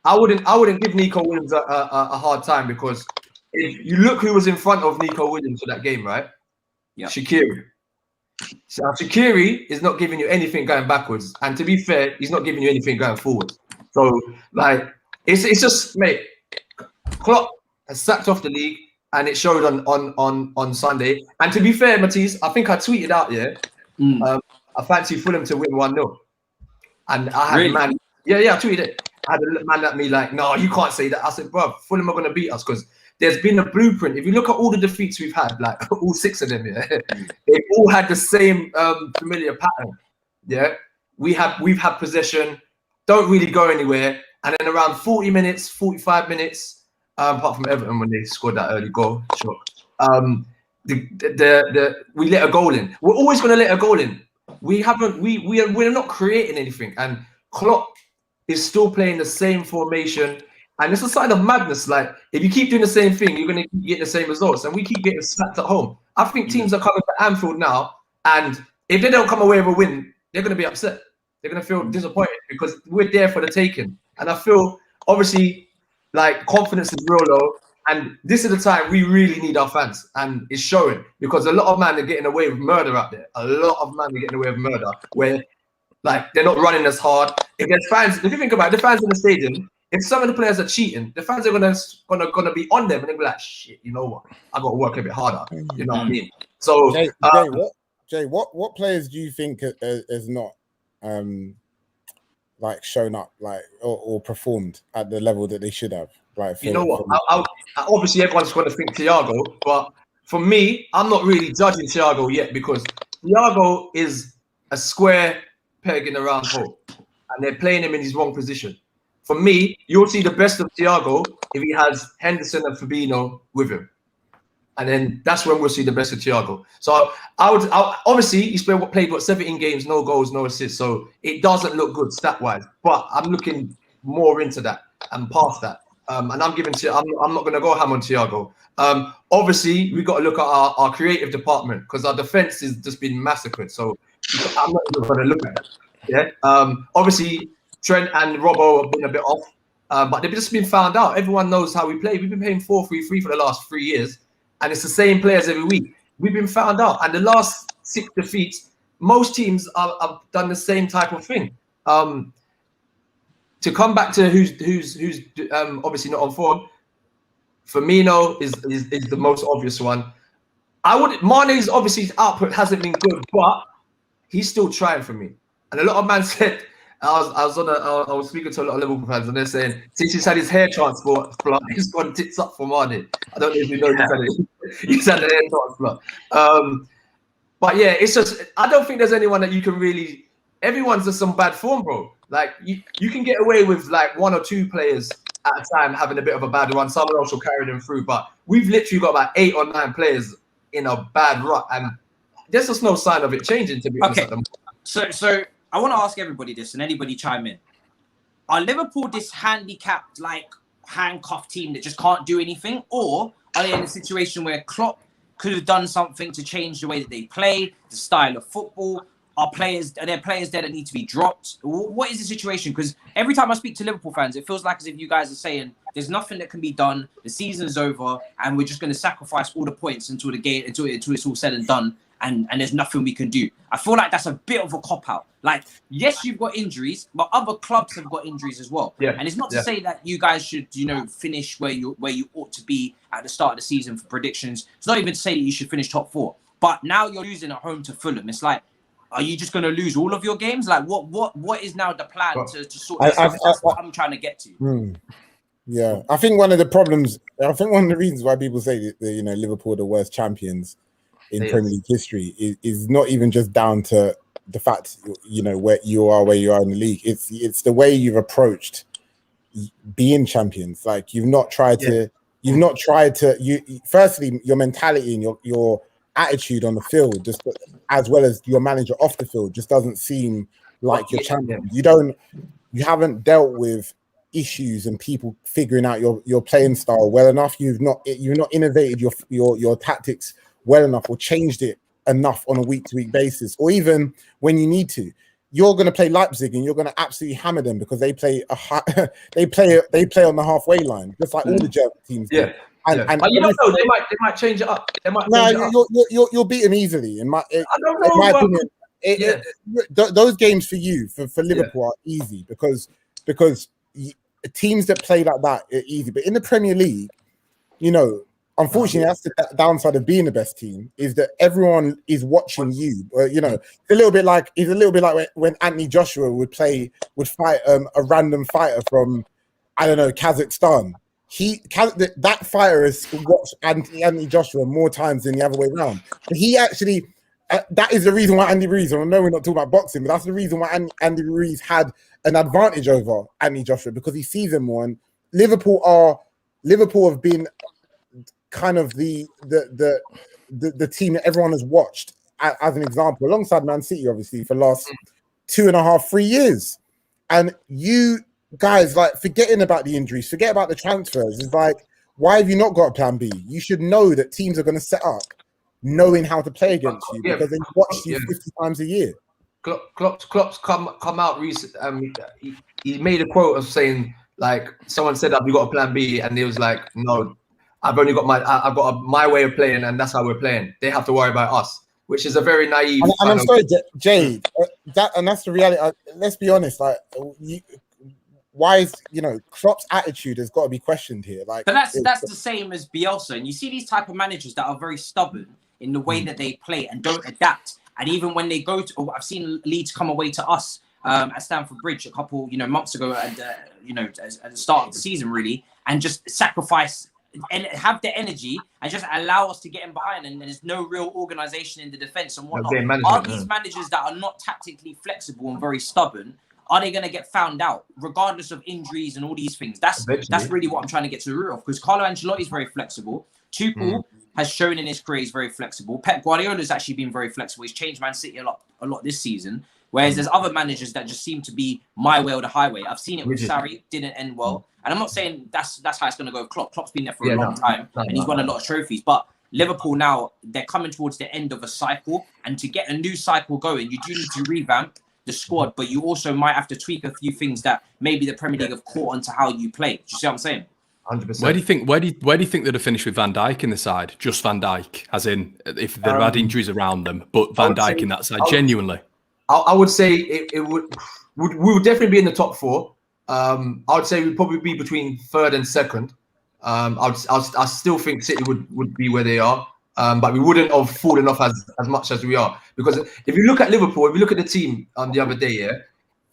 I wouldn't give Nico Williams a hard time, because if you look who was in front of Nico Williams for that game, right? Yeah. Shaqiri. So Shaqiri is not giving you anything going backwards. And to be fair, he's not giving you anything going forward. So, like, it's just, mate, Klopp has sacked off the league, and it showed on Sunday. And to be fair, Matisse, I think I tweeted out, I fancy Fulham to win 1-0. And I had a man, I tweeted it. I had a man at me like, no, you can't say that. I said, bro, Fulham are going to beat us, because there's been a blueprint. If you look at all the defeats we've had, like all 6 of them, they've all had the same familiar pattern. Yeah, we've had possession, don't really go anywhere, and then around 40 minutes, 45 minutes, apart from Everton when they scored that early goal, we let a goal in. We're always going to let a goal in. We're not creating anything, and Klopp is still playing the same formation. And it's a sign of madness. Like, if you keep doing the same thing, you're going to keep getting the same results. And we keep getting slapped at home. I think teams are coming to Anfield now, and if they don't come away with a win, they're going to be upset. They're going to feel disappointed, because we're there for the taking. And I feel, obviously, like, confidence is real low. And this is the time we really need our fans. And it's showing, because a lot of men are getting away with murder out there. A lot of men are getting away with murder, where, like, they're not running as hard. If there's fans, if you think about it, the fans in the stadium, if some of the players are cheating, the fans are gonna be on them, and they'll be like, shit, you know what? I got to work a bit harder. You know what I mean? So, what players do you think is not like shown up, like or performed at the level that they should have? Like, you know what? Obviously, everyone's going to think Thiago, but for me, I'm not really judging Thiago yet, because Thiago is a square peg in a round hole, and they're playing him in his wrong position. For me, you'll see the best of Thiago if he has Henderson and Fabinho with him. And then that's when we'll see the best of Thiago. So obviously, he's played 17 games, no goals, no assists. So it doesn't look good stat-wise. But I'm looking more into that and past that. And I'm not going to go ham on Thiago. Obviously, we've got to look at our creative department, because our defense has just been massacred. So I'm not even going to look at it. Yeah. Obviously, Trent and Robbo have been a bit off, but they've just been found out. Everyone knows how we play. We've been playing 4-3-3 for the last 3 years, and it's the same players every week. We've been found out, and the last 6 defeats, most teams have done the same type of thing. To come back to who's obviously not on form, Firmino is the most obvious one. Mane's obviously output hasn't been good, but he's still trying for me. And a lot of man said, I was speaking to a lot of Liverpool fans, and they're saying since he's had his hair transplant, he's gone tits up for Mane. I don't know if you know he's had the hair transplant. But yeah, it's just, I don't think there's anyone that you can really. Everyone's just some bad form, bro. Like you can get away with like 1 or 2 players at a time having a bit of a bad run. Someone else will carry them through. But we've literally got about 8 or 9 players in a bad rut, and there's just no sign of it changing, to be honest. Okay, so I want to ask everybody this, and anybody chime in. Are Liverpool this handicapped, like handcuffed team that just can't do anything, or are they in a situation where Klopp could have done something to change the way that they play, the style of football? Are there players there that need to be dropped? What is the situation? Because every time I speak to Liverpool fans, it feels like as if you guys are saying there's nothing that can be done. The season's over, and we're just going to sacrifice all the points until the game, until it's all said and done, and there's nothing we can do. I feel like that's a bit of a cop-out. Like, yes, you've got injuries, but other clubs have got injuries as well. Yeah. And it's not to say that you guys should, finish where you ought to be at the start of the season for predictions. It's not even to say that you should finish top 4. But now you're losing at home to Fulham. It's like, are you just going to lose all of your games? Like, what is now the plan to sort this out? That's what I'm trying to get to. Yeah, I think one of the reasons why people say that Liverpool are the worst champions in Premier League history is not even just down to the fact where you are in the league. It's the way you've approached being champions. Like, you've not tried to. Firstly, your mentality and your attitude on the field, just as well as your manager off the field, just doesn't seem like you're champion. You haven't dealt with issues and people figuring out your playing style well enough. You've not innovated your tactics well enough or changed it enough on a week-to-week basis, or even when you need to. You're going to play Leipzig and you're going to absolutely hammer them because they play they play on the halfway line, just like all the German teams do. And you don't know, they might change it up. You'll beat them easily. In my opinion, those games for you, for Liverpool, are easy because teams that play like that are easy. But in the Premier League, unfortunately, that's the downside of being the best team, is that everyone is watching you. It's a little bit like when Anthony Joshua would fight a random fighter from, I don't know, Kazakhstan. That fighter has watched Anthony Joshua more times than the other way around. But he actually, that is the reason why Andy Ruiz, I know we're not talking about boxing, but that's the reason why Andy Ruiz had an advantage over Anthony Joshua, because he sees them more. And Liverpool have been kind of the team that everyone has watched as an example, alongside Man City, obviously, for the last 2.5-3 years. And you guys, like, forgetting about the injuries, forget about the transfers. It's like, why have you not got a plan B? You should know that teams are going to set up knowing how to play against you because they watch you 50 times a year. Klopp's come out recently. He made a quote of saying, like, someone said, "Have you got a plan B?" And he was like, "No, I've got my way of playing, and that's how we're playing. They have to worry about us," which is a very naive. And I'm sorry, Jay, that's the reality. Let's be honest. Like, why is Klopp's attitude has got to be questioned here? Like, but that's the same as Bielsa, and you see these type of managers that are very stubborn in the way that they play and don't adapt. And even when they go to, I've seen Leeds come away to us at Stamford Bridge a couple months ago, and at the start of the season, really, and just sacrifice and have the energy and just allow us to get in behind, and there's no real organization in the defense and whatnot. Are these managers that are not tactically flexible and very stubborn, are they going to get found out regardless of injuries and all these things? That's really what I'm trying to get to the root of, because Carlo Ancelotti is very flexible. Tuchel has shown in his career he's very flexible. Pep Guardiola has actually been very flexible. He's changed Man City a lot this season. Whereas there's other managers that just seem to be my way or the highway. I've seen it with Sarri, didn't end well. And I'm not saying that's how it's going to go with Klopp. Klopp's been there for a long time and he's won a lot of trophies. But Liverpool now, they're coming towards the end of a cycle. And to get a new cycle going, you do need to revamp the squad, but you also might have to tweak a few things that maybe the Premier League have caught onto how you play. Do you see what I'm saying? 100%. Where do you think they'd have finished with Van Dijk in the side? Just Van Dijk, as in if they'd had injuries around them, but Van Dijk in that side, genuinely. I would say it would we would definitely be in the top 4. I would say we'd probably be between 3rd and 2nd. I still think City would be where they are, but we wouldn't have fallen off as much as we are. Because if you look at Liverpool, if you look at the team the other day,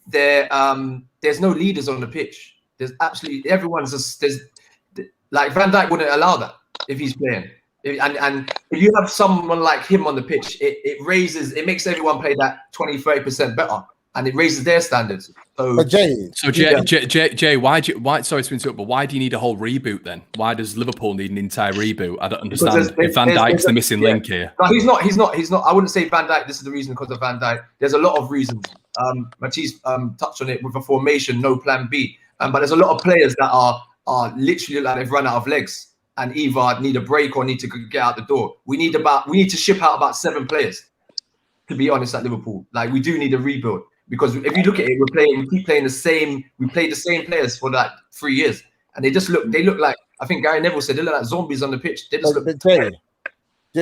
there's no leaders on the pitch. There's absolutely everyone's just like Van Dijk wouldn't allow that if he's playing. And if you have someone like him on the pitch, it makes everyone play that 20-30% better, and it raises their standards. So Jay, why sorry to interrupt, but why do you need a whole reboot then? Why does Liverpool need an entire reboot? I don't understand. If Van Dijk's the missing link here. No, he's not. I wouldn't say Van Dijk. This is the reason because of Van Dijk. There's a lot of reasons. Matisse touched on it with a formation, no plan B. But there's a lot of players that are literally like they've run out of legs and either need a break or need to get out the door. We need to ship out about 7 players, to be honest, at Liverpool. Like, we do need a rebuild, because if you look at it, we keep playing the same. We played the same players for like 3 years, and they look like, I think Gary Neville said, they look like zombies on the pitch. They just look.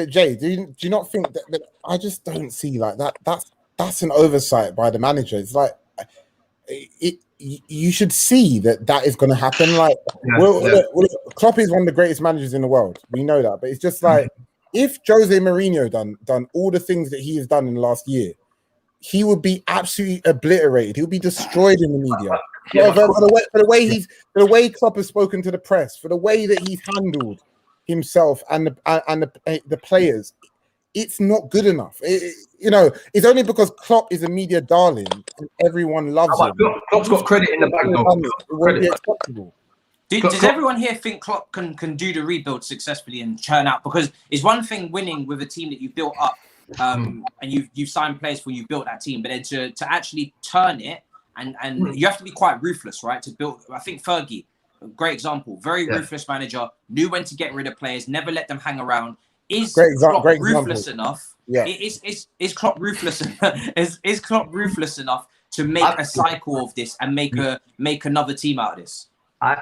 Jay, do you not think that I just don't see like that? That's an oversight by the manager. It's like you should see that is going to happen. Like, Klopp is one of the greatest managers in the world. We know that, but it's just like if Jose Mourinho done all the things that he has done in the last year, he would be absolutely obliterated. He would be destroyed in the media. For the way Klopp has spoken to the press, for the way that he's handled himself and the players, it's not good enough. It's only because Klopp is a media darling and everyone loves him. Klopp's got credit in the bank, though. Does everyone here think Klopp can do the rebuild successfully and churn out? Because it's one thing winning with a team that you built up, and you've signed players for, you built that team, but then to actually turn it, and you have to be quite ruthless, right? To build, I think Fergie, a great example, very ruthless manager, knew when to get rid of players, never let them hang around. Is Klopp ruthless enough? Yeah. Is Klopp ruthless? Is Klopp ruthless enough to make a cycle of this and make another team out of this? I'm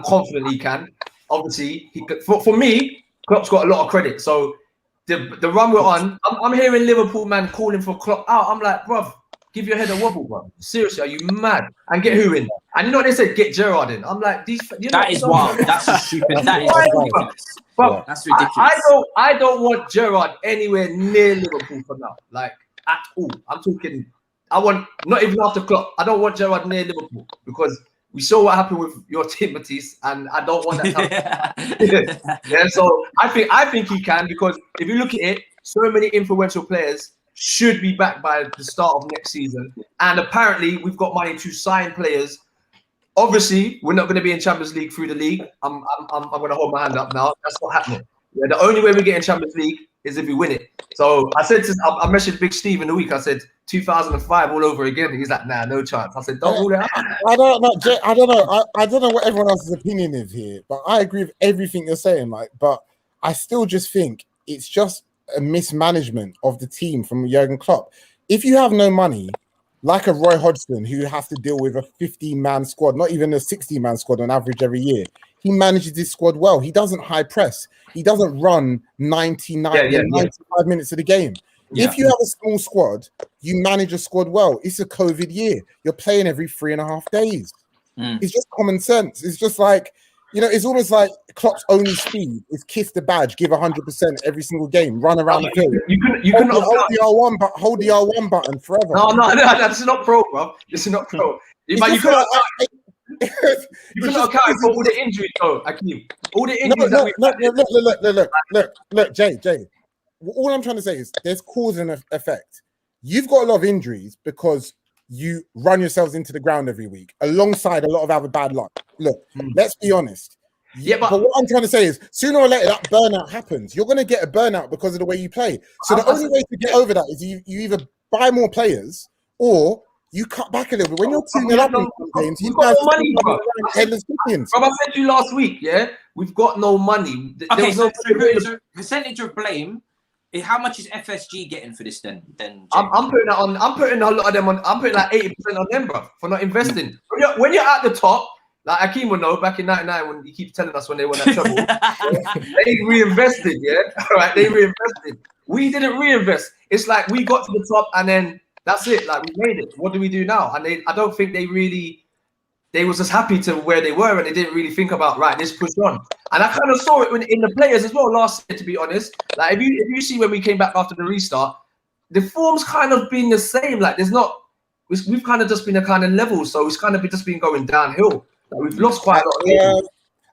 confident he can. Obviously, for me, Klopp's got a lot of credit. So the run we're on, I'm hearing Liverpool man calling for Klopp out. I'm like, bruv, give your head a wobble, bro. Seriously, are you mad? And get who in? And you know what they said? Get Gerrard in. I'm like, that is wild. That's stupid. That is ridiculous. Bro, that's ridiculous. I don't want Gerrard anywhere near Liverpool for now. Like at all. I'm talking. I want not even after Klopp. I don't want Gerrard near Liverpool because we saw what happened with your team, Matisse, and I don't want that. Yeah. So I think he can, because if you look at it, so many influential players should be back by the start of next season, and apparently we've got money to sign players. Obviously, we're not going to be in Champions League through the league. I'm going to hold my hand up now. That's not happening. Yeah, the only way we get in Champions League is if we win it. So I said I messaged Big Steve in the week. I said 2005 all over again. He's like, nah, no chance. I said, don't rule it out. I don't know. I don't know what everyone else's opinion is here, but I agree with everything you're saying. Like, but I still just think it's just a mismanagement of the team from Jurgen Klopp. If you have no money, like a Roy Hodgson, who has to deal with a 15-man squad, not even a 60-man squad on average every year, he manages his squad well. He doesn't high press. He doesn't run 95 minutes of the game. Yeah. If you have a small squad, you manage a squad well. It's a COVID year. You're playing every 3.5 days. It's just common sense. It's just like, it's almost like Klopp's only speed is kiss the badge, give 100% every single game, run around the field. You can hold the R1 button forever. No, that's not pro, bro. This is not pro. But you cannot account for all the injuries, though, Akeem. All the injuries. Look, Jay. All I'm trying to say is there's cause and effect. You've got a lot of injuries because you run yourselves into the ground every week, alongside a lot of other bad luck. Look, let's be honest. Yeah, but what I'm trying to say is, sooner or later, that burnout happens. You're going to get a burnout because of the way you play. So the only way to get over that is you either buy more players or you cut back a little bit. When you're 2-0 up in some games, you've got no money, bro. Headless chickens. Bro, I said to you last week, yeah, we've got no money. Okay, so percentage of blame. How much is FSG getting for this then? I'm putting that on. I'm putting a lot of them on. I'm putting like 80% on them, bro, for not investing. When you're at the top, like Akeem will know, back in '99 when he keeps telling us when they won that trouble, they reinvested. Yeah, all right, they reinvested. We didn't reinvest. It's like we got to the top and then that's it. Like we made it. What do we do now? And I don't think they was just happy to where they were and they didn't really think about, right, let's push on. And I kind of saw it in the players as well last year, to be honest. Like if you see when we came back after the restart, the form's kind of been the same. Like we've kind of just been a kind of level, so it's kind of just been going downhill. Like we've lost quite a lot. Yeah,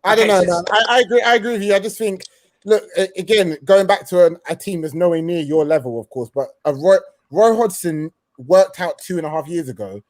I don't know, man. I agree with you. I just think, look, again, going back to a team that's nowhere near your level, of course, but Roy Hodgson worked out 2.5 years ago.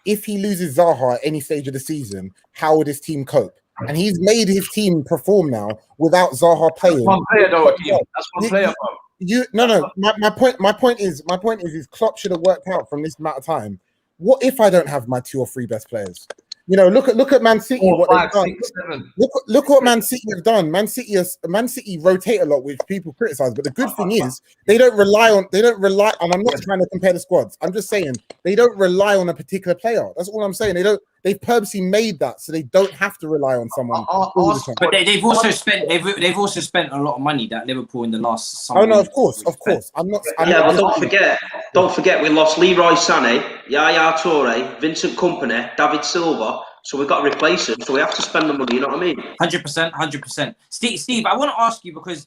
If he loses Zaha at any stage of the season, how would his team cope? And he's made his team perform now without Zaha playing. That's one player, though. That's one player, bro. My point is Klopp should have worked out from this amount of time. What if I don't have my 2 or 3 best players? Look at Man City. 4, 5, 6, 7. Look what Man City have done. Man City rotate a lot, which people criticize. But the good thing is they don't rely on. And I'm not trying to compare the squads. I'm just saying they don't rely on a particular player. That's all I'm saying. They They've purposely made that so they don't have to rely on someone all the time. But they've also spent a lot of money that Liverpool in the last summer. Oh no, of course. I'm not. Don't forget, we lost Leroy Sané, Yaya Toure, Vincent Kompany, David Silva. So we've got to replace him. So we have to spend the money. You know what I mean? 100%. Steve, I want to ask you, because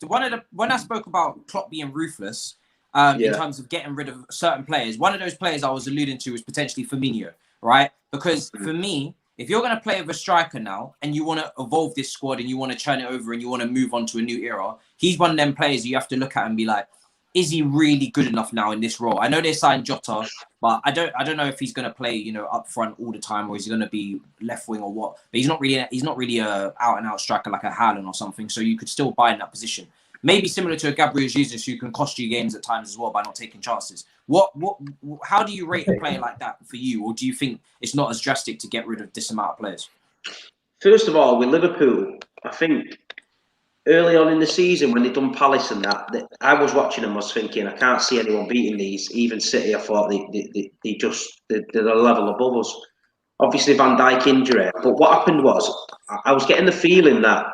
when I spoke about Klopp being ruthless in terms of getting rid of certain players, one of those players I was alluding to was potentially Firmino, right? Because for me, if you're going to play with a striker now and you want to evolve this squad and you want to turn it over and you want to move on to a new era, he's one of them players you have to look at and be like, is he really good enough now in this role? I know they signed Jota, but I don't know if he's going to play, up front all the time, or is he going to be left wing or what? But he's not really a out and out striker like a Haaland or something. So you could still buy in that position. Maybe similar to a Gabriel Jesus, who can cost you games at times as well by not taking chances. How do you rate a player like that for you? Or do you think it's not as drastic to get rid of this amount of players? First of all, with Liverpool, I think early on in the season when they done Palace and that, I was watching them, was thinking, I can't see anyone beating these. Even City, I thought they're a level above us. Obviously, Van Dijk injury. But what happened was, I was getting the feeling that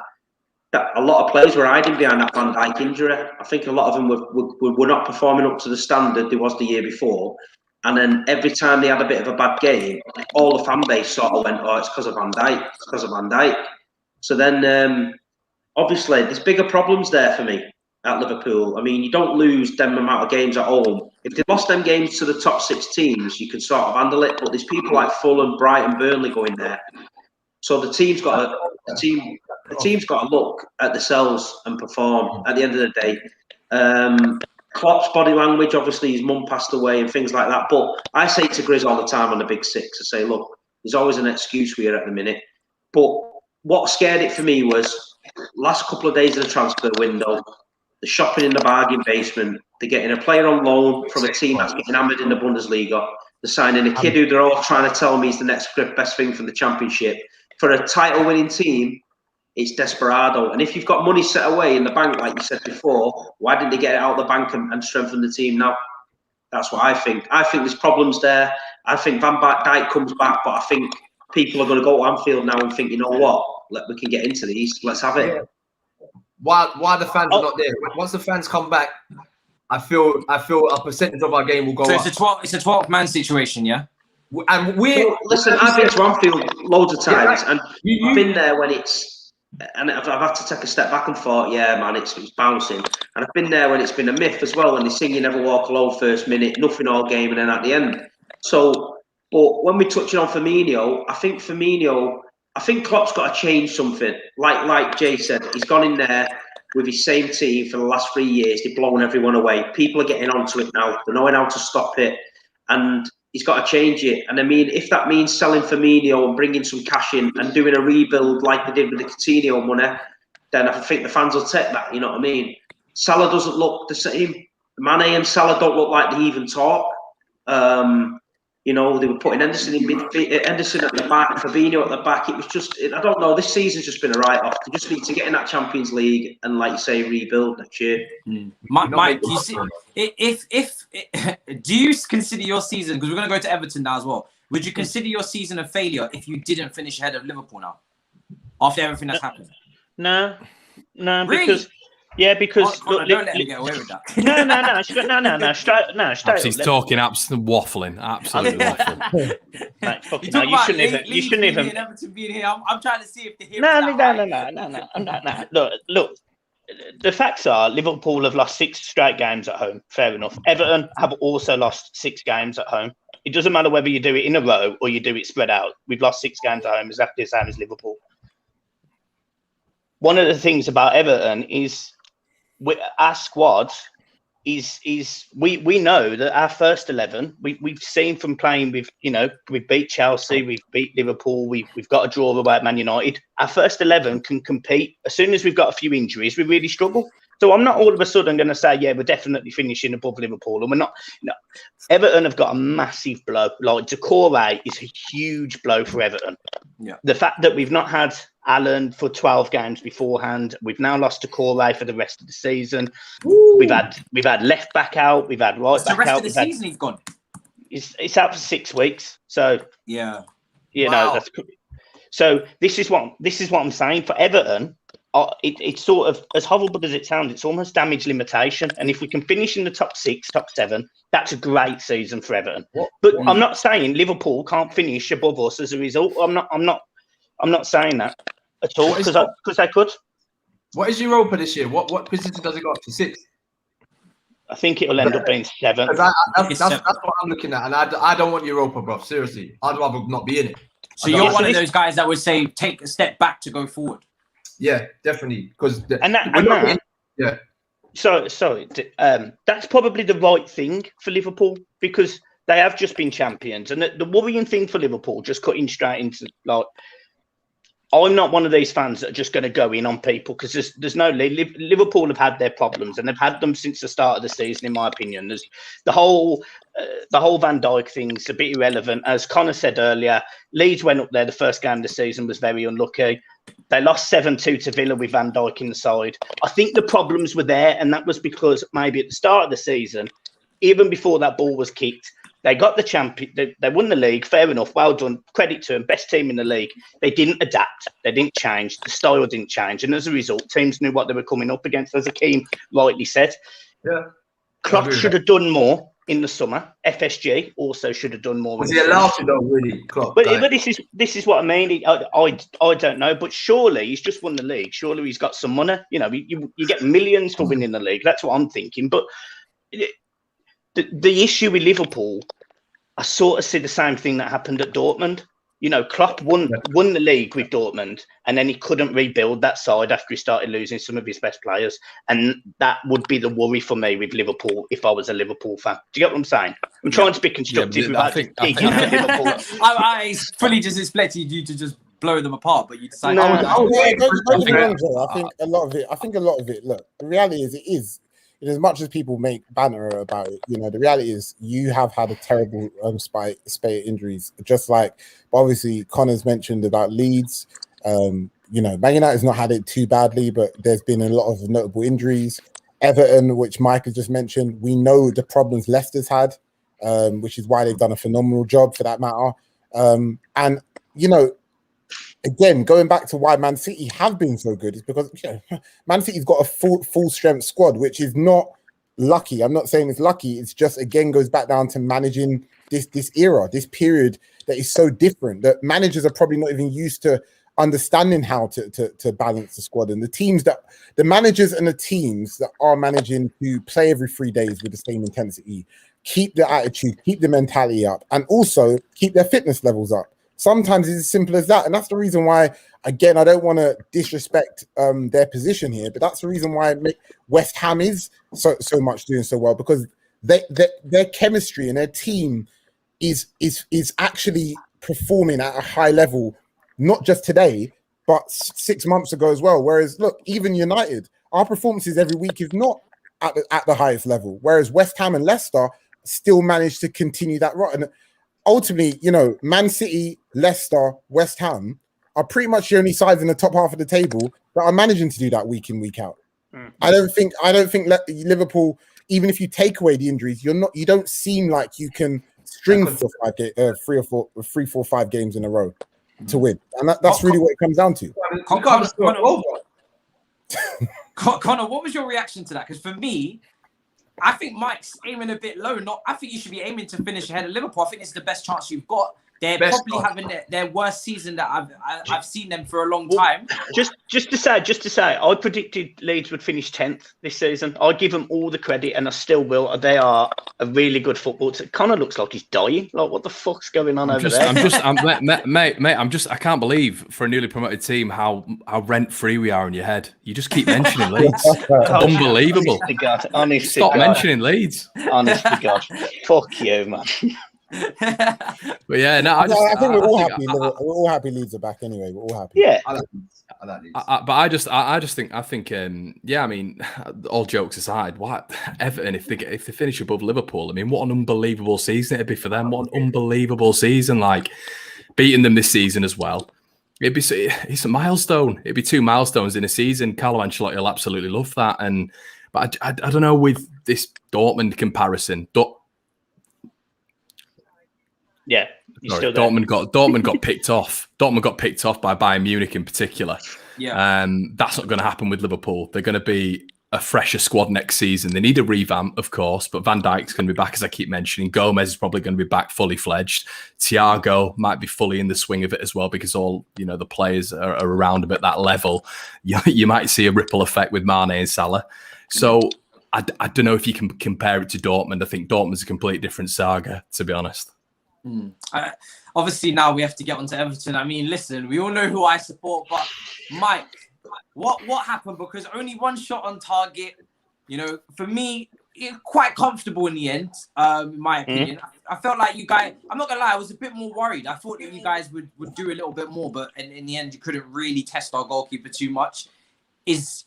a lot of players were hiding behind that Van Dijk injury. I think a lot of them were not performing up to the standard they was the year before. And then every time they had a bit of a bad game, all the fan base sort of went, oh, it's because of Van Dijk. It's because of Van Dijk. So then, obviously, there's bigger problems there for me at Liverpool. I mean, you don't lose them amount of games at home. If they lost them games to the top 6 teams, you could sort of handle it. But there's people like Fulham, Brighton, Burnley going there. So the team's got to look at themselves and perform at the end of the day. Klopp's body language, obviously his mum passed away and things like that. But I say to Grizz all the time on the Big Six, I say, look, there's always an excuse here at the minute. But what scared it for me was last couple of days of the transfer window, the shopping in the bargain basement, they're getting a player on loan from a team that's getting hammered in the Bundesliga. They're signing a kid who they're all trying to tell me is the next best thing from the Championship. For a title-winning team, it's desperado. And if you've got money set away in the bank, like you said before, why didn't they get it out of the bank and strengthen the team now? That's what I think. I think there's problems there. I think Van Dijk comes back, but I think people are going to go to Anfield now and think, you know what, we can get into these. Let's have it. Why the fans are not there? Once the fans come back, I feel a percentage of our game will go up. So it's a 12-man situation, yeah? And listen, I've been to Anfield loads of times, and I've been there when it's, and I've had to take a step back and thought, yeah, man, it's bouncing. And I've been there when it's been a myth as well, when they sing "You Never Walk Alone" first minute, nothing all game, and then at the end. So, but when we're touching on Firmino, I think Klopp's got to change something. Like Jay said, he's gone in there with his same team for the last 3 years. They've blown everyone away. People are getting onto it now. They're knowing how to stop it, and he's got to change it. And I mean, if that means selling Firmino and bringing some cash in and doing a rebuild like they did with the Coutinho money, then I think the fans will take that. You know what I mean? Salah doesn't look the same. Mane and Salah don't look like they even talk. They were putting Henderson at the back, Fabinho at the back. It was just, I don't know. This season's just been a write-off. They just need to get in that Champions League and, like you say, rebuild next year. Mike, you see, do you consider your season, because we're going to go to Everton now as well, would you consider your season a failure if you didn't finish ahead of Liverpool now, after everything that's happened? No, really? because don't let me get away with that. No. Straight. He's talking absolutely waffling. Mate, you shouldn't even. Everton being here. I'm trying to see if the No. Look. The facts are Liverpool have lost 6 straight games at home. Fair enough. Everton have also lost 6 games at home. It doesn't matter whether you do it in a row or you do it spread out. We've lost 6 games at home exactly the same as Liverpool. One of the things about Everton is our squad is we know that our first 11 we've seen from playing with, we've beat Chelsea, we've beat Liverpool, we've got a draw away at Man United. Our first 11 can compete. As soon as we've got a few injuries, we really struggle. So I'm not all of a sudden going to say, yeah, we're definitely finishing above Liverpool, and we're not. Everton have got a massive blow. Like Doucouré is a huge blow for Everton. Yeah. The fact that we've not had Alan for 12 games beforehand, we've now lost Doucouré for the rest of the season. Ooh. We've had left back out, we've had right back out. The rest of the season he's gone. It's out for 6 weeks. So yeah. You know, so this is what I'm saying for Everton. It's sort of, as horrible as it sounds, it's almost damage limitation. And if we can finish in the top 6, top 7, that's a great season for Everton. But I'm not saying Liverpool can't finish above us as a result. I'm not saying that at all because they could. What is Europa this year? What position does it go up to? 6? I think it'll end up being 7. That's what I'm looking at, and I don't want Europa, bro. Seriously, I'd rather not be in it. So you're one of those guys that would say take a step back to go forward. Yeah, definitely. Because yeah. Sorry. That's probably the right thing for Liverpool because they have just been champions, and the worrying thing for Liverpool, just cutting straight into like. I'm not one of these fans that are just going to go in on people because there's no Liverpool have had their problems and they've had them since the start of the season. In my opinion, there's the whole Van Dijk thing's a bit irrelevant. As Conor said earlier, Leeds went up there. The first game of the season was very unlucky. They lost 7-2 to Villa with Van Dijk in the side. I think the problems were there, and that was because maybe at the start of the season, even before that ball was kicked. They got the champion. They won the league. Fair enough. Well done. Credit to them. Best team in the league. They didn't adapt. They didn't change. The style didn't change. And as a result, teams knew what they were coming up against, as Akeem rightly said. Yeah. Klopp should have done more in the summer. FSG also should have done more. Was he allowed to though, really, Klopp? But this is what I mean. I don't know. But surely he's just won the league. Surely he's got some money. You know, you get millions for winning the league. That's what I'm thinking. But the issue with Liverpool, I sort of see the same thing that happened at Dortmund. You know, Klopp won the league with Dortmund, and then he couldn't rebuild that side after he started losing some of his best players. And that would be the worry for me with Liverpool if I was a Liverpool fan. Do you get what I'm saying? I'm trying to be constructive without digging at Liverpool. I fully just expected you to just blow them apart, but you decided. Don't get me wrong, Joe. I think a lot of it. Look, the reality is, it is. As much as people make banter about it, you know, the reality is you have had a terrible spate of injuries. Just like, obviously, Conor's mentioned about Leeds. You know, Man United's not had it too badly, but there's been a lot of notable injuries. Everton, which Mike has just mentioned, we know the problems Leicester's had, which is why they've done a phenomenal job for that matter. And, you know, again, going back to why Man City have been so good is because, you know, Man City's got a full strength squad, which is not lucky. I'm not saying it's lucky. It's just, again, goes back down to managing this era, this period that is so different that managers are probably not even used to understanding how to balance the squad. And the managers and the teams that are managing to play every 3 days with the same intensity, keep the attitude, keep the mentality up, and also keep their fitness levels up. Sometimes it's as simple as that. And that's the reason why, again, I don't want to disrespect their position here, but that's the reason why West Ham is so much doing so well, because their chemistry and their team is actually performing at a high level, not just today, but 6 months ago as well. Whereas, look, even United, our performances every week is not at the highest level, whereas West Ham and Leicester still managed to continue that run. And ultimately, you know, Man City, Leicester, West Ham are pretty much the only sides in the top half of the table that are managing to do that week in, week out. I don't think Liverpool, even if you take away the injuries, you don't seem like you can string 3, 4, 5 games in a row to win, and that's really what it comes down to. Conor, what was your reaction to that? Because for me, I think Mike's aiming a bit low. I think you should be aiming to finish ahead of Liverpool. I think it's the best chance you've got. They're probably having their worst season that I've seen them for a long time. Just to say, I predicted Leeds would finish 10th this season. I give them all the credit, and I still will. They are a really good football team. Conor looks like he's dying. Like, what the fuck's going on over there? Mate, I can't believe for a newly promoted team how rent free we are in your head. You just keep mentioning Leeds. Unbelievable. Stop mentioning Leeds. Honest to God. Fuck you, man. But yeah, no, I think we're all happy. We're all happy Leeds are back anyway. We're all happy. Yeah, I like Leeds. But I think, yeah. I mean, all jokes aside, what Everton, if they finish above Liverpool, I mean, what an unbelievable season it'd be for them. What an unbelievable season! Like beating them this season as well. It's a milestone. It'd be 2 milestones in a season. Carlo Ancelotti will absolutely love that. But I don't know with this Dortmund comparison. Yeah, Dortmund got picked off. Dortmund got picked off by Bayern Munich in particular. Yeah. That's not going to happen with Liverpool. They're going to be a fresher squad next season. They need a revamp, of course, but Van Dijk's going to be back, as I keep mentioning. Gomez is probably going to be back fully fledged. Thiago might be fully in the swing of it as well, because all the players are around him at that level. You might see a ripple effect with Mane and Salah. So I don't know if you can compare it to Dortmund. I think Dortmund's a completely different saga, to be honest. Obviously, now we have to get onto Everton. I mean, listen, we all know who I support, but Mike, what happened? Because only one shot on target. For me, quite comfortable in the end. In my opinion, I felt like you guys. I'm not gonna lie, I was a bit more worried. I thought that you guys would do a little bit more, but in the end, you couldn't really test our goalkeeper too much. Is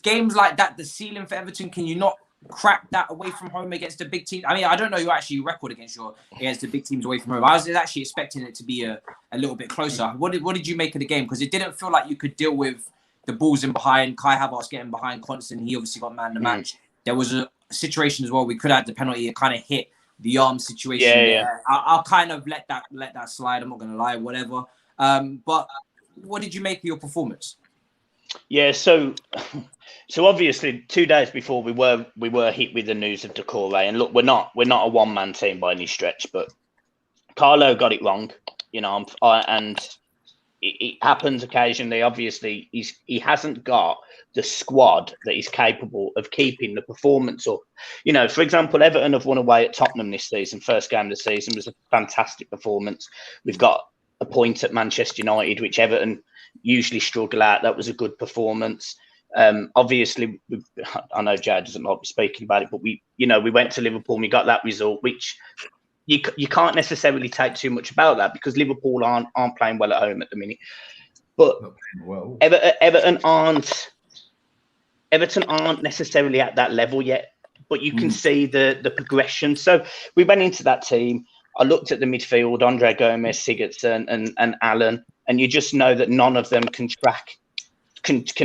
games like that the ceiling for Everton? Can you not crack that away from home against the big team? I mean, I don't know your record against the big teams away from home. I was actually expecting it to be a little bit closer. What did you make of the game? Because it didn't feel like you could deal with the balls in behind, Kai Havertz getting behind constant. He obviously got man the match. There was a situation as well. We could have the penalty. It kind of hit the arm situation. Yeah. I'll kind of let that slide. I'm not going to lie, whatever. But what did you make of your performance? Yeah, so obviously 2 days before we were hit with the news of Decore, and look, we're not a one-man team by any stretch, but Carlo got it wrong, and it happens occasionally. Obviously, he hasn't got the squad that is capable of keeping the performance up. For example, Everton have won away at Tottenham this season. First game of the season was a fantastic performance. We've got a point at Manchester United, which Everton usually struggle at. That was a good performance. Obviously, I know Jay doesn't like speaking about it, but we went to Liverpool and we got that result, which you can't necessarily take too much about that, because Liverpool aren't playing well at home at the minute. But Everton aren't necessarily at that level yet, but you can see the progression. So we went into that team. I looked at the midfield, Andre Gomez, Sigurdsson and Allen, and you just know that none of them can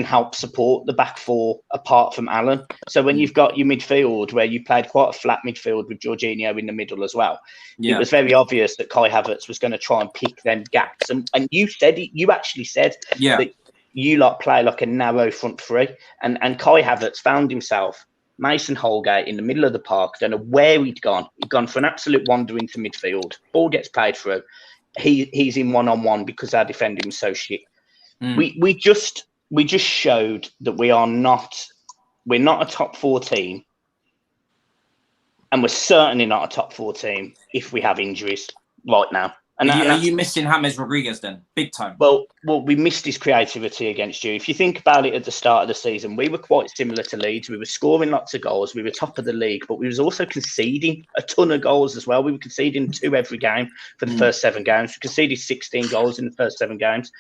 help support the back four apart from Allen. So when you've got your midfield, where you played quite a flat midfield with Jorginho in the middle as well, it was very obvious that Kai Havertz was going to try and pick them gaps. And you actually said that you play like a narrow front three, and Kai Havertz found himself Mason Holgate in the middle of the park. Don't know where he'd gone. He'd gone for an absolute wander into midfield. Ball gets played through. He's in one-on-one because our defending was so shit. We just showed that we're not a top 4 team, and we're certainly not a top 4 team if we have injuries right now. And are you missing James Rodriguez then, big time? Well, we missed his creativity against you. If you think about it, at the start of the season, we were quite similar to Leeds. We were scoring lots of goals. We were top of the league, but we was also conceding a ton of goals as well. We were conceding 2 every game for the first 7 games. We conceded 16 goals in the first 7 games,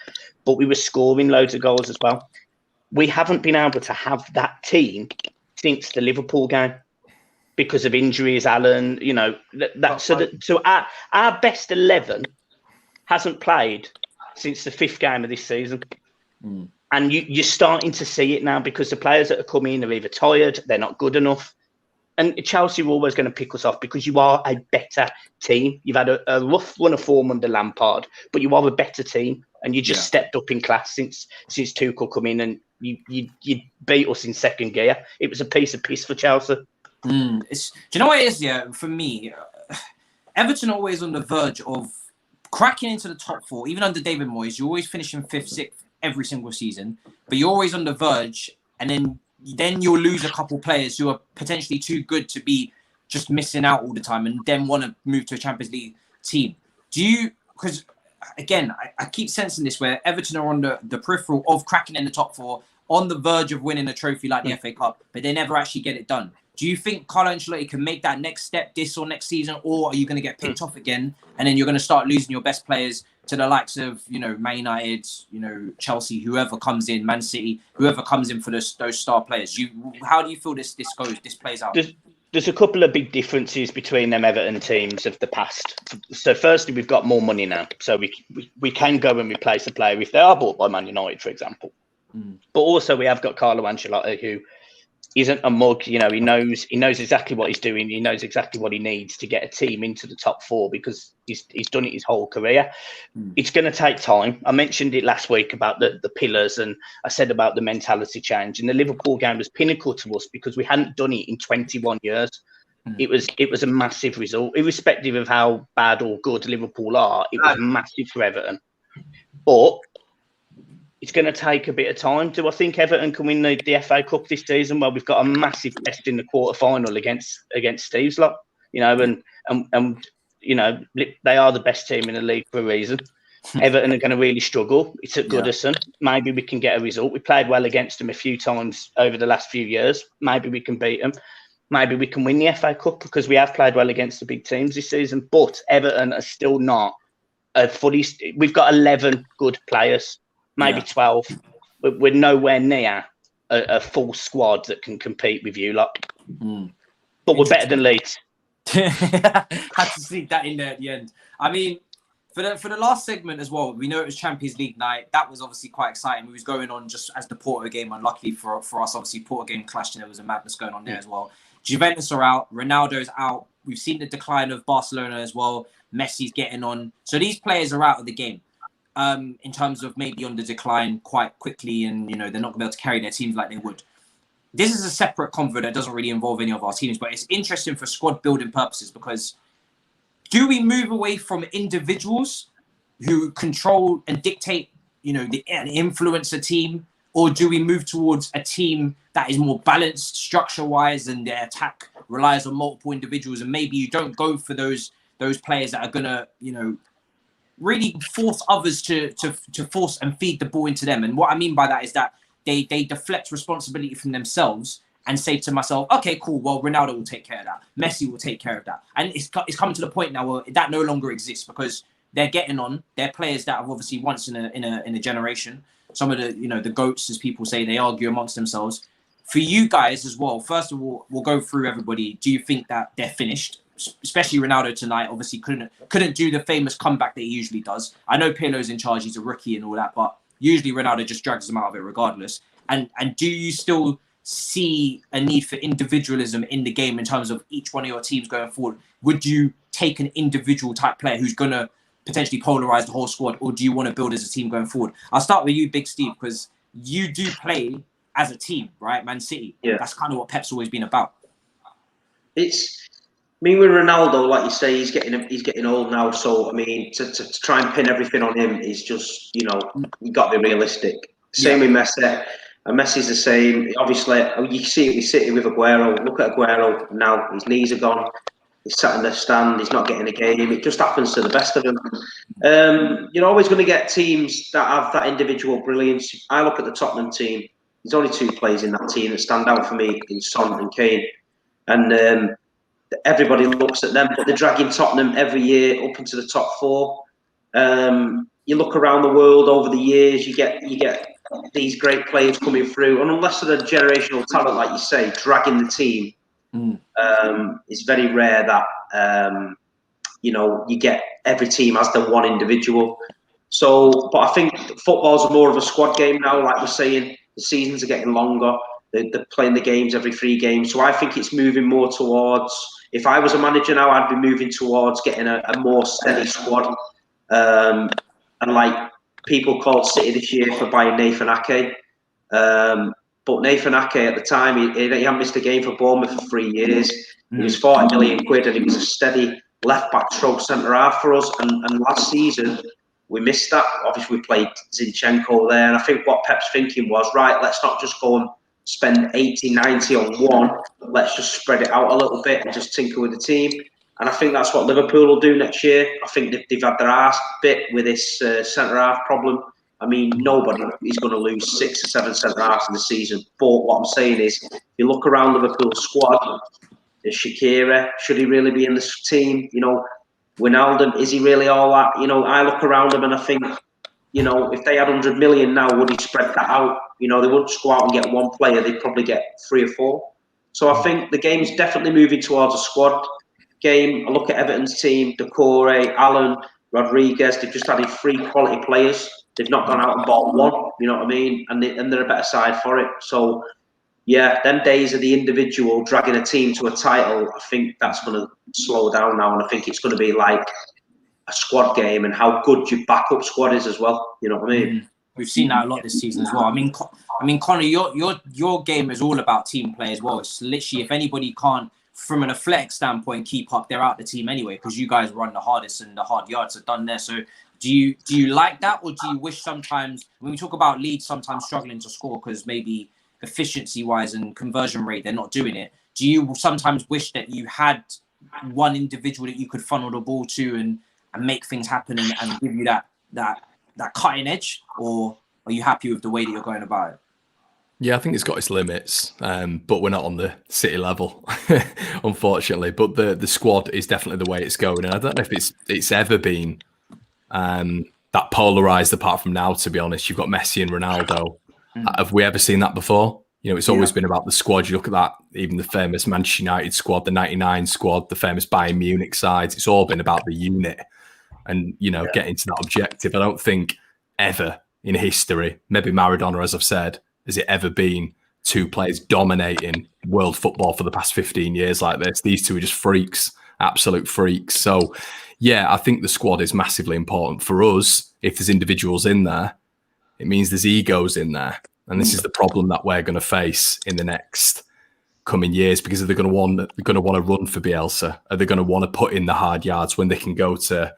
but we were scoring loads of goals as well. We haven't been able to have that team since the Liverpool game because of injuries, Alan. So our best 11 hasn't played since the 5th game of this season. And you're starting to see it now, because the players that are coming in are either tired, they're not good enough. And Chelsea are always going to pick us off because you are a better team. You've had a rough run of form under Lampard, but you are a better team, and you just stepped up in class since Tuchel come in, and you beat us in second gear. It was a piece of piss for Chelsea. Do you know what it is? Yeah, for me, Everton are always on the verge of cracking into the top 4. Even under David Moyes, you're always finishing 5th, 6th every single season, but you're always on the verge, and then you'll lose a couple players who are potentially too good to be just missing out all the time, and then want to move to a Champions League team. Because again, I keep sensing this, where Everton are on the peripheral of cracking in the top 4, on the verge of winning a trophy like the FA Cup, but they never actually get it done. Do you think Carlo Ancelotti can make that next step this or next season, or are you going to get picked off again, and then you're going to start losing your best players to the likes of, Man United, Chelsea, whoever comes in, Man City, whoever comes in for those star players? How do you feel this plays out? There's a couple of big differences between them Everton teams of the past. So firstly, we've got more money now, so we can go and replace a player if they are bought by Man United, for example. But also we have got Carlo Ancelotti, who isn't a mug. You know, he knows exactly what he's doing. He knows exactly what he needs to get a team into the top 4 because he's done it his whole career. It's going to take time. I mentioned it last week about the pillars, and I said about the mentality change. And the Liverpool game was pinnacle to us because we hadn't done it in 21 years. It was a massive result, irrespective of how bad or good Liverpool are. It was massive for Everton, but it's going to take a bit of time. Do I think Everton can win the FA Cup this season? Well, we've got a massive test in the quarter-final against Steve's lot, you know, and you know, they are the best team in the league for a reason. Everton are going to really struggle. It's at Goodison. Maybe we can get a result. We played well against them a few times over the last few years. Maybe we can beat them. Maybe we can win the FA Cup because we have played well against the big teams this season. But Everton are still not a fully. We've got 11 good players. Maybe 12. We're nowhere near a full squad that can compete with you lot. But we're better than Leeds. Had to sneak that in there at the end. I mean, for the last segment as well, we know it was Champions League night. That was obviously quite exciting. We was going on just as the Porto game. Unluckily for us, obviously, Porto game clashed and there was a madness going on there as well. Juventus are out. Ronaldo's out. We've seen the decline of Barcelona as well. Messi's getting on. So these players are out of the game. In terms of maybe on the decline quite quickly, and you know they're not going to be able to carry their teams like they would. This is a separate convo that doesn't really involve any of our teams, but it's interesting for squad building purposes because do we move away from individuals who control and dictate, you know, and influence a team, or do we move towards a team that is more balanced structure-wise and their attack relies on multiple individuals, and maybe you don't go for those players that are gonna, you know, really force others to force and feed the ball into them. And what I mean by that is that they deflect responsibility from themselves and say to myself, okay, cool, well, Ronaldo will take care of that. Messi will take care of that. And it's coming to the point now where that no longer exists because they're getting on. They're players that have obviously once in a generation. Some of the, you know, the GOATs, as people say, they argue amongst themselves. For you guys as well, first of all, we'll go through everybody. Do you think that they're finished? Especially Ronaldo tonight, obviously couldn't do the famous comeback that he usually does. I know Pirlo's in charge, he's a rookie and all that, but usually Ronaldo just drags them out of it regardless. And do you still see a need for individualism in the game in terms of each one of your teams going forward? Would you take an individual type player who's going to potentially polarize the whole squad, or do you want to build as a team going forward? I'll start with you, Big Steve, because you do play as a team, right? Man City. Yeah. That's kind of what Pep's always been about. I mean, with Ronaldo, like you say, he's getting old now. So I mean, to try and pin everything on him is just, you know, you got to be realistic. Same with Messi. And Messi's the same. Obviously, you see it with City with Aguero. Look at Aguero now; his knees are gone. He's sat in the stand. He's not getting a game. It just happens to the best of them. You're always going to get teams that have that individual brilliance. I look at the Tottenham team. There's only 2 players in that team that stand out for me: in Son and Kane. And everybody looks at them, but they're dragging Tottenham every year up into the top 4. You look around the world over the years, you get these great players coming through, and unless they're a generational talent, like you say, dragging the team, it's very rare that you know, you get every team has the one individual. So, but I think football's more of a squad game now. Like we're saying, the seasons are getting longer. They're playing the games every 3 games. So I think it's moving more towards, if I was a manager now, I'd be moving towards getting a more steady squad. And like people called City this year for buying Nathan Ake. But Nathan Ake at the time, he hadn't missed a game for Bournemouth for 3 years. It was 40 million quid and it was a steady left-back stroke centre-half for us. And last season, we missed that. Obviously, we played Zinchenko there. And I think what Pep's thinking was, right, let's not just go and spend 80, 90 on one. Let's just spread it out a little bit and just tinker with the team. And I think that's what Liverpool will do next year. I think they've had their arse bit with this centre-half problem. I mean, nobody is going to lose 6 or 7 centre-halves in the season. But what I'm saying is, if you look around Liverpool's squad, there's Shaqiri. Should he really be in this team? You know, Wijnaldum, is he really all that? You know, I look around him and I think, you know, if they had 100 million now, would he spread that out? You know, they wouldn't just go out and get one player. They'd probably get 3 or 4. So I think the game's definitely moving towards a squad game. I look at Everton's team, Decore, Allen, Rodriguez. They've just added 3 quality players. They've not gone out and bought one, you know what I mean? And they're a better side for it. So yeah, them days of the individual dragging a team to a title, I think that's going to slow down now, and I think it's going to be like a squad game and how good your backup squad is as well. You know what I mean? We've seen that a lot this season as well. I mean, Conor, your game is all about team play as well. It's literally, if anybody can't, from an athletic standpoint, keep up, they're out the team anyway, because you guys run the hardest and the hard yards are done there. So do you like that, or do you wish sometimes, when we talk about Leeds sometimes struggling to score because maybe efficiency-wise and conversion rate, they're not doing it, do you sometimes wish that you had one individual that you could funnel the ball to and make things happen and give you that cutting edge, or are you happy with the way that you're going about it? Yeah, I think it's got its limits, but we're not on the City level, unfortunately. But the squad is definitely the way it's going, and I don't know if it's ever been that polarized apart from now. To be honest, you've got Messi and Ronaldo. Have we ever seen that before? You know, it's always been about the squad. You look at that, even the famous Manchester United squad, the '99 squad, the famous Bayern Munich sides. It's all been about the unit and, you know, getting to that objective. I don't think ever in history, maybe Maradona, as I've said, has it ever been two players dominating world football for the past 15 years like this. These two are just freaks, absolute freaks. So, yeah, I think the squad is massively important for us. If there's individuals in there, it means there's egos in there. And this is the problem that we're going to face in the next coming years, because they're going to want to run for Bielsa. Are they going to want to put in the hard yards when they can go to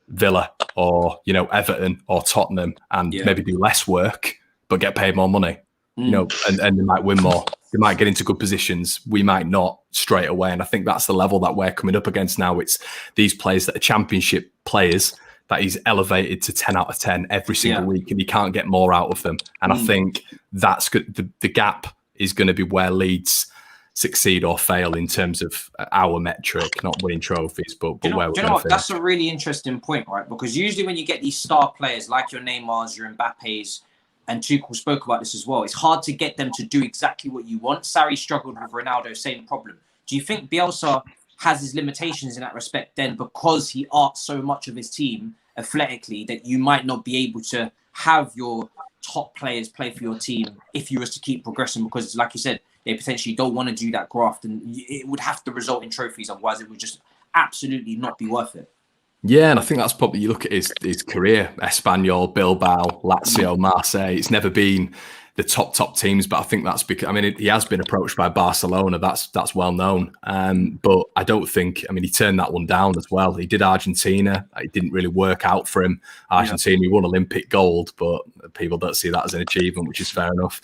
Villa or, you know, Everton or Tottenham and maybe do less work but get paid more money? You know, and they might win more. They might get into good positions. We might not straight away. And I think that's the level that we're coming up against now. It's these players that are championship players that he's elevated to 10 out of 10 every single week, and he can't get more out of them. And I think that's good. The gap is going to be where Leeds succeed or fail in terms of our metric, not winning trophies, but where we're going to finish. That's a really interesting point, right? Because usually when you get these star players like your Neymars, your Mbappes, and Tuchel spoke about this as well, it's hard to get them to do exactly what you want. Sarri struggled with Ronaldo, same problem. Do you think Bielsa has his limitations in that respect then, because he arts so much of his team athletically, that you might not be able to have your top players play for your team if you was to keep progressing? Because like you said, they potentially don't want to do that graft, and it would have to result in trophies. Otherwise it would just absolutely not be worth it. Yeah, and I think that's probably, you look at his career, Espanyol, Bilbao, Lazio, Marseille. It's never been the top teams, but I think that's because, I mean, he has been approached by Barcelona. That's well known. But I don't think, I mean, he turned that one down as well. He did Argentina. It didn't really work out for him. Argentina, he won Olympic gold, but people don't see that as an achievement, which is fair enough.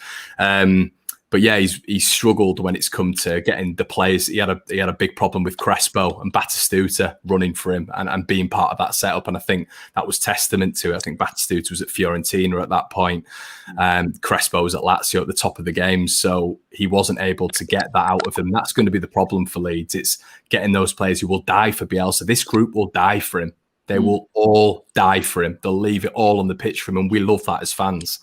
But yeah, he's struggled when it's come to getting the players. He had a big problem with Crespo and Batistuta running for him and being part of that setup. And I think that was testament to it. I think Batistuta was at Fiorentina at that point. Crespo was at Lazio at the top of the game. So he wasn't able to get that out of him. That's going to be the problem for Leeds. It's getting those players who will die for Bielsa. This group will die for him. They will all die for him. They'll leave it all on the pitch for him. And we love that as fans.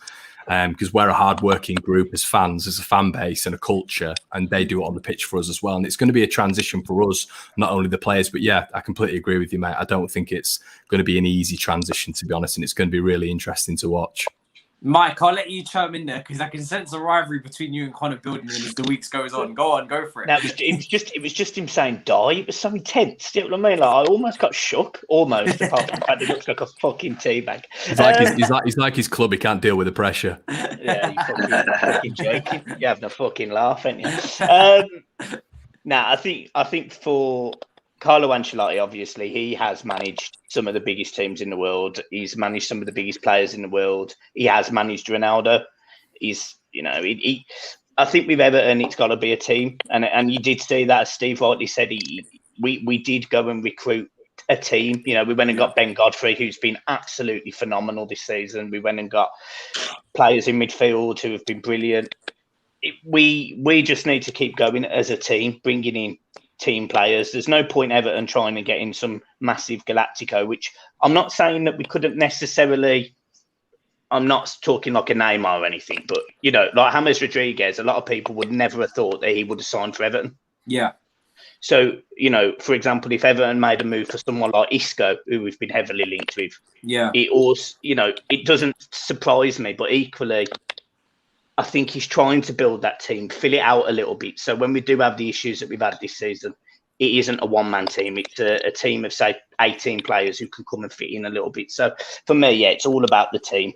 Because we're a hard-working group as fans, as a fan base and a culture, and they do it on the pitch for us as well. And it's going to be a transition for us, not only the players, but yeah, I completely agree with you, mate. I don't think it's going to be an easy transition, to be honest, and it's going to be really interesting to watch. Mike, I'll let you chime in there because I can sense a rivalry between you and Conor building as the weeks goes on. Go for it. No, it was just him saying die. It was so intense. You know what I mean? Like, I almost got shook, almost, apart from the fact it looks like a fucking teabag. He's like his club. He can't deal with the pressure. Yeah, you're fucking joking. You're having a fucking laugh, aren't you? I think for Carlo Ancelotti, obviously, he has managed some of the biggest teams in the world. He's managed some of the biggest players in the world. He has managed Ronaldo. I think with Everton, it's got to be a team. And you did see that, as Steve rightly said, we did go and recruit a team. You know, we went and got Ben Godfrey, who's been absolutely phenomenal this season. We went and got players in midfield who have been brilliant. We just need to keep going as a team, bringing in team players. There's no point Everton trying to get in some massive Galactico, which I'm not saying that we couldn't necessarily. I'm not talking like a Neymar or anything, but you know, like James Rodriguez, a lot of people would never have thought that he would have signed for Everton. Yeah. So, you know, for example, if Everton made a move for someone like Isco, who we've been heavily linked with, it also, you know, it doesn't surprise me, but equally, I think he's trying to build that team, fill it out a little bit. So when we do have the issues that we've had this season, it isn't a one-man team. It's a team of, say, 18 players who can come and fit in a little bit. So for me, yeah, it's all about the team.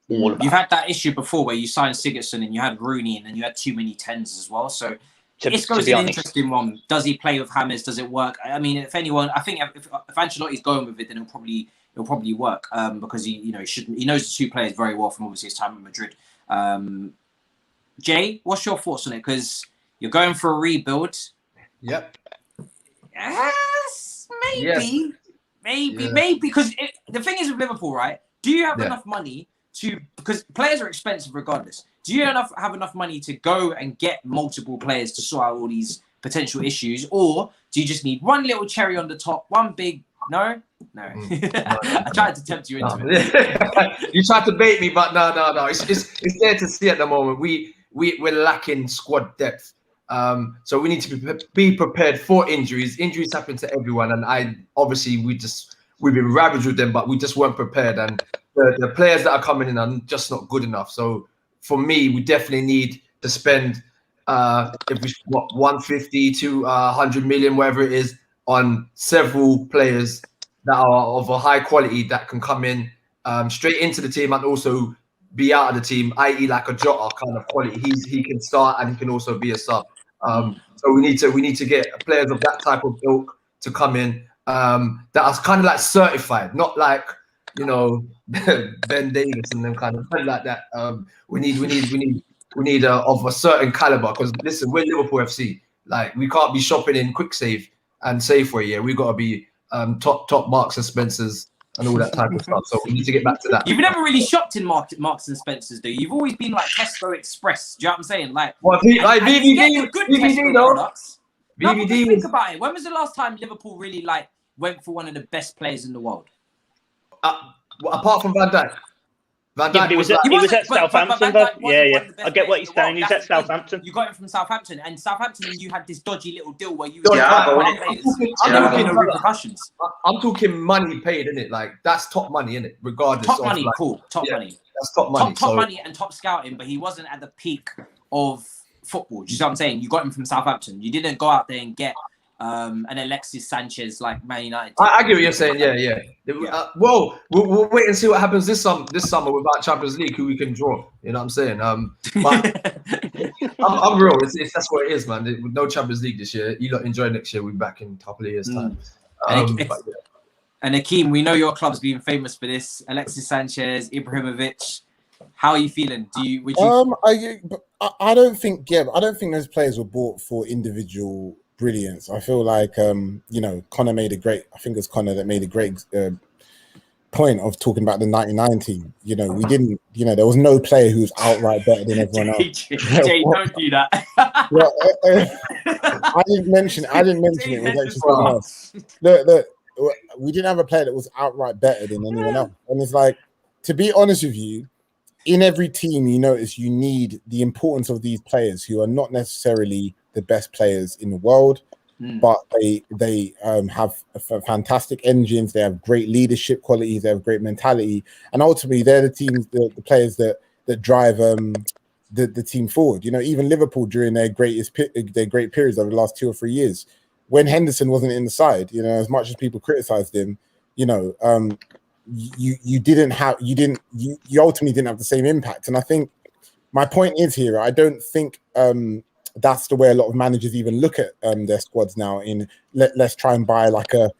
You've had that issue before where you signed Sigurdsson and you had Rooney and then you had too many 10s as well. So it's going to be an interesting one. Does he play with James? Does it work? I mean, if anyone, I think if Ancelotti's going with it, then it'll probably work because he knows the two players very well from obviously his time at Madrid. Jay, what's your thoughts on it? Because you're going for a rebuild. Yep. Yes, maybe. Because the thing is with Liverpool, right? Do you have enough money because players are expensive regardless. Do you have enough money to go and get multiple players to sort out all these potential issues? Or do you just need one little cherry on the top, one big... No. I tried to tempt you into it. You tried to bait me, but no. It's there to see at the moment. We're lacking squad depth. So we need to be prepared for injuries. Injuries happen to everyone, and we've been ravaged with them, but we just weren't prepared. And the players that are coming in are just not good enough. So for me, we definitely need to spend 150 to 100 million, whatever it is, on several players that are of a high quality that can come in straight into the team and also be out of the team, i.e. like a Jota kind of quality. He can start and he can also be a sub. So we need to get players of that type of ilk to come in that are kind of like certified, not like Ben Davis and them kind of like that. We need of a certain caliber, because listen, we're Liverpool FC. Like, we can't be shopping in Quick Save and Safeway. Yeah, we got to be top Marks and Spencers and all that type of stuff. So we need to get back to that. You've never really shopped in Marks and Spencers, do you? You've always been like Tesco Express. Do you know what I'm saying? Like, VVD though. Products. VVD. Think about it. When was the last time Liverpool really went for one of the best players in the world? Apart from Van Dijk. He was at Southampton. Yeah. I get what you're saying. He's at Southampton. You got him from Southampton, and you had this dodgy little deal where you repercussions. I'm talking money paid, innit? Like, that's top money, innit? Regardless. Top money, cool. Top money. That's top money. Top money and top scouting, but he wasn't at the peak of football. Do you see what I'm saying? You got him from Southampton. You didn't go out there and get an Alexis Sanchez like Man United. I get what you're saying. Yeah. Well, we'll wait and see what happens this summer without Champions League, who we can draw. You know what I'm saying? But I'm real. That's what it is, man. With no Champions League this year, you lot enjoy next year. We'll be back in a couple of years' time. And Akeem, we know your club's been famous for this. Alexis Sanchez, Ibrahimovic. How are you feeling? I don't think those players were bought for individual brilliance. I feel like Conor made a great point of talking about the 99 team. We didn't, there was no player who was outright better than everyone else. Jay, don't do that. I didn't mention it. It was actually someone else. Look, we didn't have a player that was outright better than anyone else. And it's like, to be honest with you, in every team, you notice you need the importance of these players who are not necessarily the best players in the world, but they have fantastic engines. They have great leadership qualities. They have great mentality, and ultimately, they're the players that drive the team forward. Even Liverpool during their great periods over the last 2 or 3 years, when Henderson wasn't in the side, as much as people criticized him, you ultimately didn't have the same impact. And I think my point is here, I don't think that's the way a lot of managers even look at their squads now. Let's try and buy like a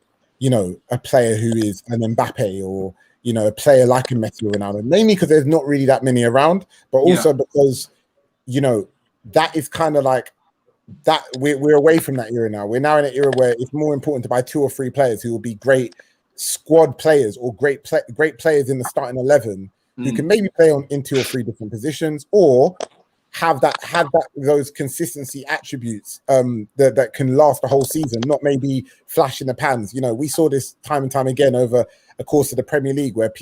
player who is an Mbappe or a player like a Messi or Ronaldo, mainly because there's not really that many around, but also because that is kind of like that we're away from that era now. We're now in an era where it's more important to buy 2 or 3 players who will be great squad players or great players in the starting 11 who can maybe play in 2 or 3 different positions, or have those consistency attributes that can last the whole season, not maybe flash in the pans. We saw this time and time again over the course of the Premier League, where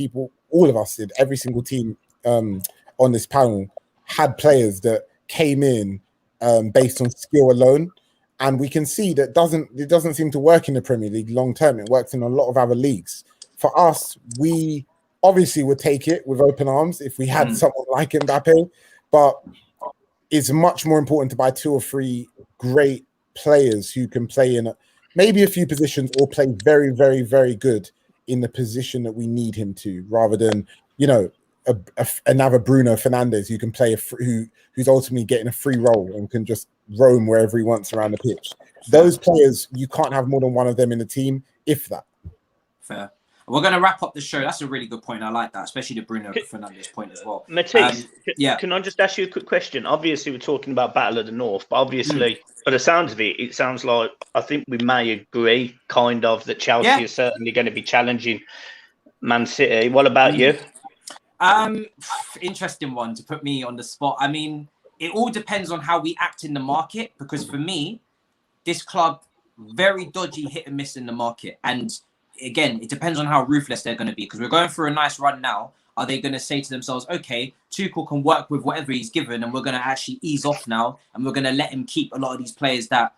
all of us did, every single team on this panel had players that came in based on skill alone. And we can see that it doesn't seem to work in the Premier League long term. It works in a lot of other leagues. For us, we obviously would take it with open arms if we had someone like Mbappe. but it's much more important to buy 2 or 3 great players who can play in maybe a few positions or play very, very, very good in the position that we need him to, rather than, you know, another Bruno Fernandes who can play who's ultimately getting a free role and can just roam wherever he wants around the pitch. Those players, you can't have more than one of them in the team, if that. Fair. We're going to wrap up the show. That's a really good point. I like that, especially the Bruno Fernandes point as well. Matisse, yeah. Can I just ask you a quick question? Obviously, we're talking about Battle of the North, but obviously, by the sounds of it, it sounds like I think we may agree, kind of, that Chelsea is certainly going to be challenging Man City. What about you? Interesting one to put me on the spot. I mean, it all depends on how we act in the market, because for me, this club, very dodgy hit and miss in the market. And again, it depends on how ruthless they're going to be, because we're going through a nice run now. Are they going to say to themselves, okay, Tuchel can work with whatever he's given, and we're going to actually ease off now, and we're going to let him keep a lot of these players that,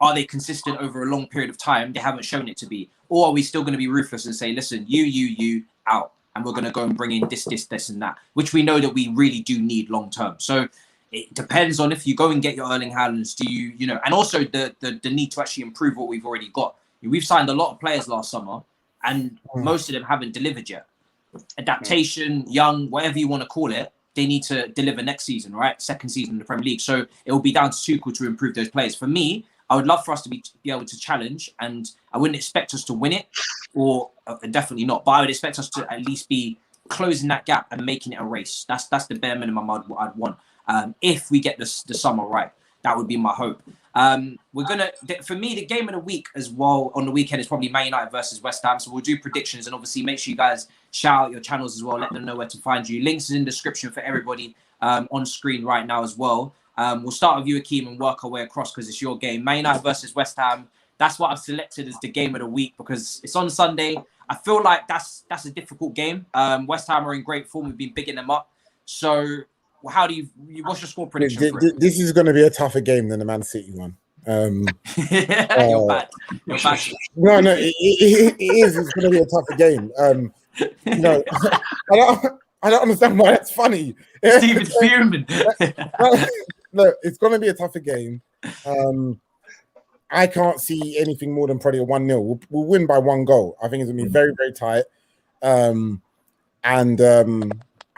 are they consistent over a long period of time? They haven't shown it to be. Or are we still going to be ruthless and say, listen, you, out, and we're going to go and bring in this, and that, which we know that we really do need long term. So it depends on if you go and get your Erling Haalands, do you know, and also the need to actually improve what we've already got. We've signed a lot of players last summer, and most of them haven't delivered yet. Adaptation, young, whatever you want to call it, they need to deliver next season, right? Second season in the Premier League. So it will be down to Tuchel to improve those players. For me, I would love for us to be able to challenge, and I wouldn't expect us to win it, or definitely not, but I would expect us to at least be closing that gap and making it a race. That's the bare minimum I'd want. If we get the summer right, that would be my hope. For me, the game of the week as well on the weekend is probably Man United versus West Ham. So we'll do predictions, and obviously make sure you guys shout out your channels as well. Let them know where to find you. Links is in the description for everybody on screen right now as well. We'll start with you, Akeem, and work our way across because it's your game. Man United versus West Ham. That's what I've selected as the game of the week because it's on Sunday. I feel like that's a difficult game. West Ham are in great form. We've been bigging them up. So how do what's your score prediction for it? This is going to be a tougher game than the Man City one. You're bad. No, it is. It's going to be a tougher game. No, I don't understand why that's funny. Steven's fuming. Look, it's going to be a tougher game. I can't see anything more than probably a 1-0. We'll win by 1 goal. I think it's going to be very, very tight.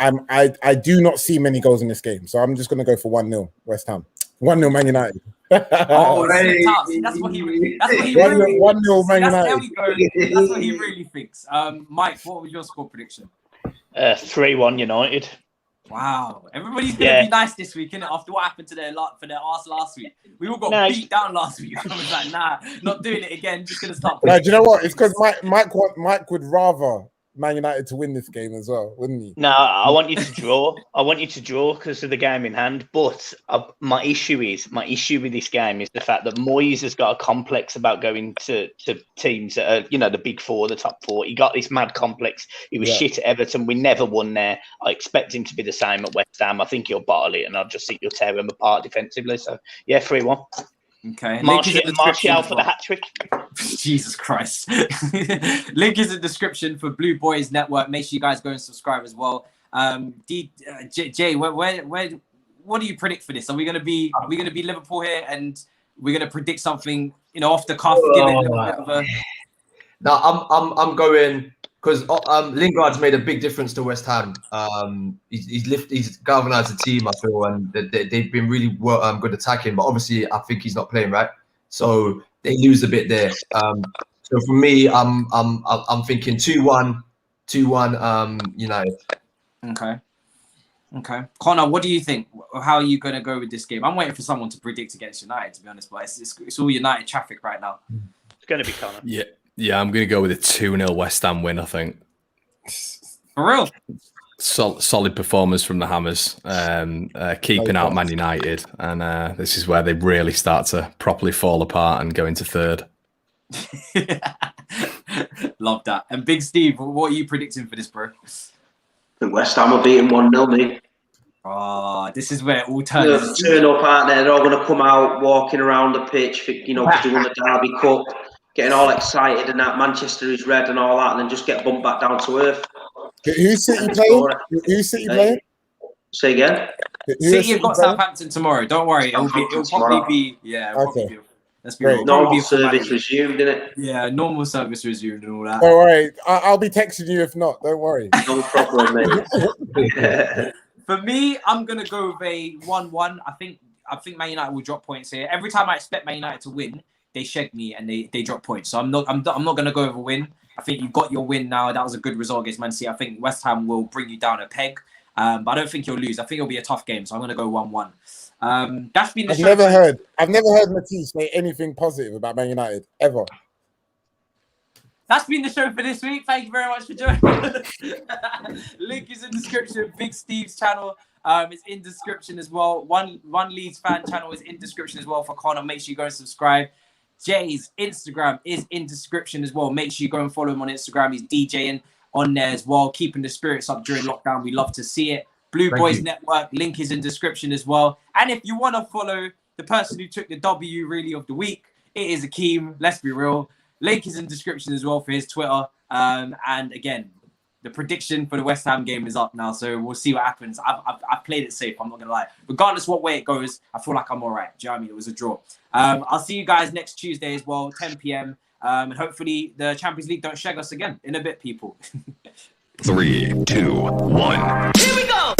I do not see many goals in this game, so I'm just going to go for 1-0 West Ham. 1-0 Man United. Oh, hey. That's what he really. 1-0 Man United. There we go. That's what he really thinks. Mike, what was your score prediction? 3-1 United. Wow, everybody's gonna be nice this week, innit? After what happened to their arse last week, we all got beat down last week. I was like, nah, not doing it again. Just gonna start. No, do you know what? It's because Mike would rather Man United to win this game as well, wouldn't he? No, I want you to draw. I want you to draw because of the game in hand. But my issue with this game is the fact that Moyes has got a complex about going to teams that are, the big four, the top four. He got this mad complex. He was shit at Everton. We never won there. I expect him to be the same at West Ham. I think he'll bottle it, and I just think you'll tear him apart defensively. So, 3-1. Okay. Martial for the hat-trick. Jesus Christ. Link is in the description for Blue Boyz Network. Make sure you guys go and subscribe as well. Jay, what do you predict for this? Are we gonna be Liverpool here, and we're gonna predict something, off the cuff? No, I'm going because Lingard's made a big difference to West Ham. He's galvanized the team, I feel, and they've been really good attacking. But obviously, I think he's not playing right, so they lose a bit there. So for me, I'm thinking 2-1 United. Okay. Conor, what do you think? How are you going to go with this game? I'm waiting for someone to predict against United, to be honest, but it's all United traffic right now. It's going to be Conor. Yeah, I'm going to go with a 2-0 West Ham win, I think. For real? Solid performance from the Hammers, keeping out Man United, and this is where they really start to properly fall apart and go into third. Love that. And Big Steve, what are you predicting for this, bro? The West Ham are beating 1-0, mate. Oh, this is where it all turns. Turn up out there. They're all going to come out walking around the pitch, because they won the Derby Cup, getting all excited and that Manchester is red and all that, and then just get bumped back down to earth. Who's City playing? Say again? City have got Southampton tomorrow. Don't worry, it'll probably be Okay. Let's be real. Normal service resumed, didn't it? Yeah, normal service resumed and all that. Don't worry, I'll be texting you if not. Don't worry. No problem, mate. For me, I'm gonna go with a 1-1. I think Man United will drop points here. Every time I expect Man United to win, they shed me and they drop points. So I'm not gonna go with a win. I think you got your win now. That was a good result against Man City. I think West Ham will bring you down a peg. But I don't think you'll lose. I think it'll be a tough game. So I'm gonna go 1-1. That's been the show. I've never heard Matisse say anything positive about Man United ever. That's been the show for this week. Thank you very much for joining. Link is in description. Big Steve's channel is in description as well. One Leeds Fan channel is in description as well for Conor. Make sure you go and subscribe. Jay's Instagram is in description as well. Make sure you go and follow him on Instagram. He's DJing on there as well, keeping the spirits up during lockdown. We love to see it. Blue Boyz Network, link is in description as well. And if you want to follow the person who took the W really of the week, it is Akeem. Let's be real. Link is in description as well for his Twitter. And again, the prediction for the West Ham game is up now, so we'll see what happens. I've played it safe, I'm not going to lie. Regardless what way it goes, I feel like I'm all right. Do you know what I mean? It was a draw. I'll see you guys next Tuesday as well, 10 p.m. And hopefully the Champions League don't shag us again in a bit, people. 3, 2, 1. Here we go!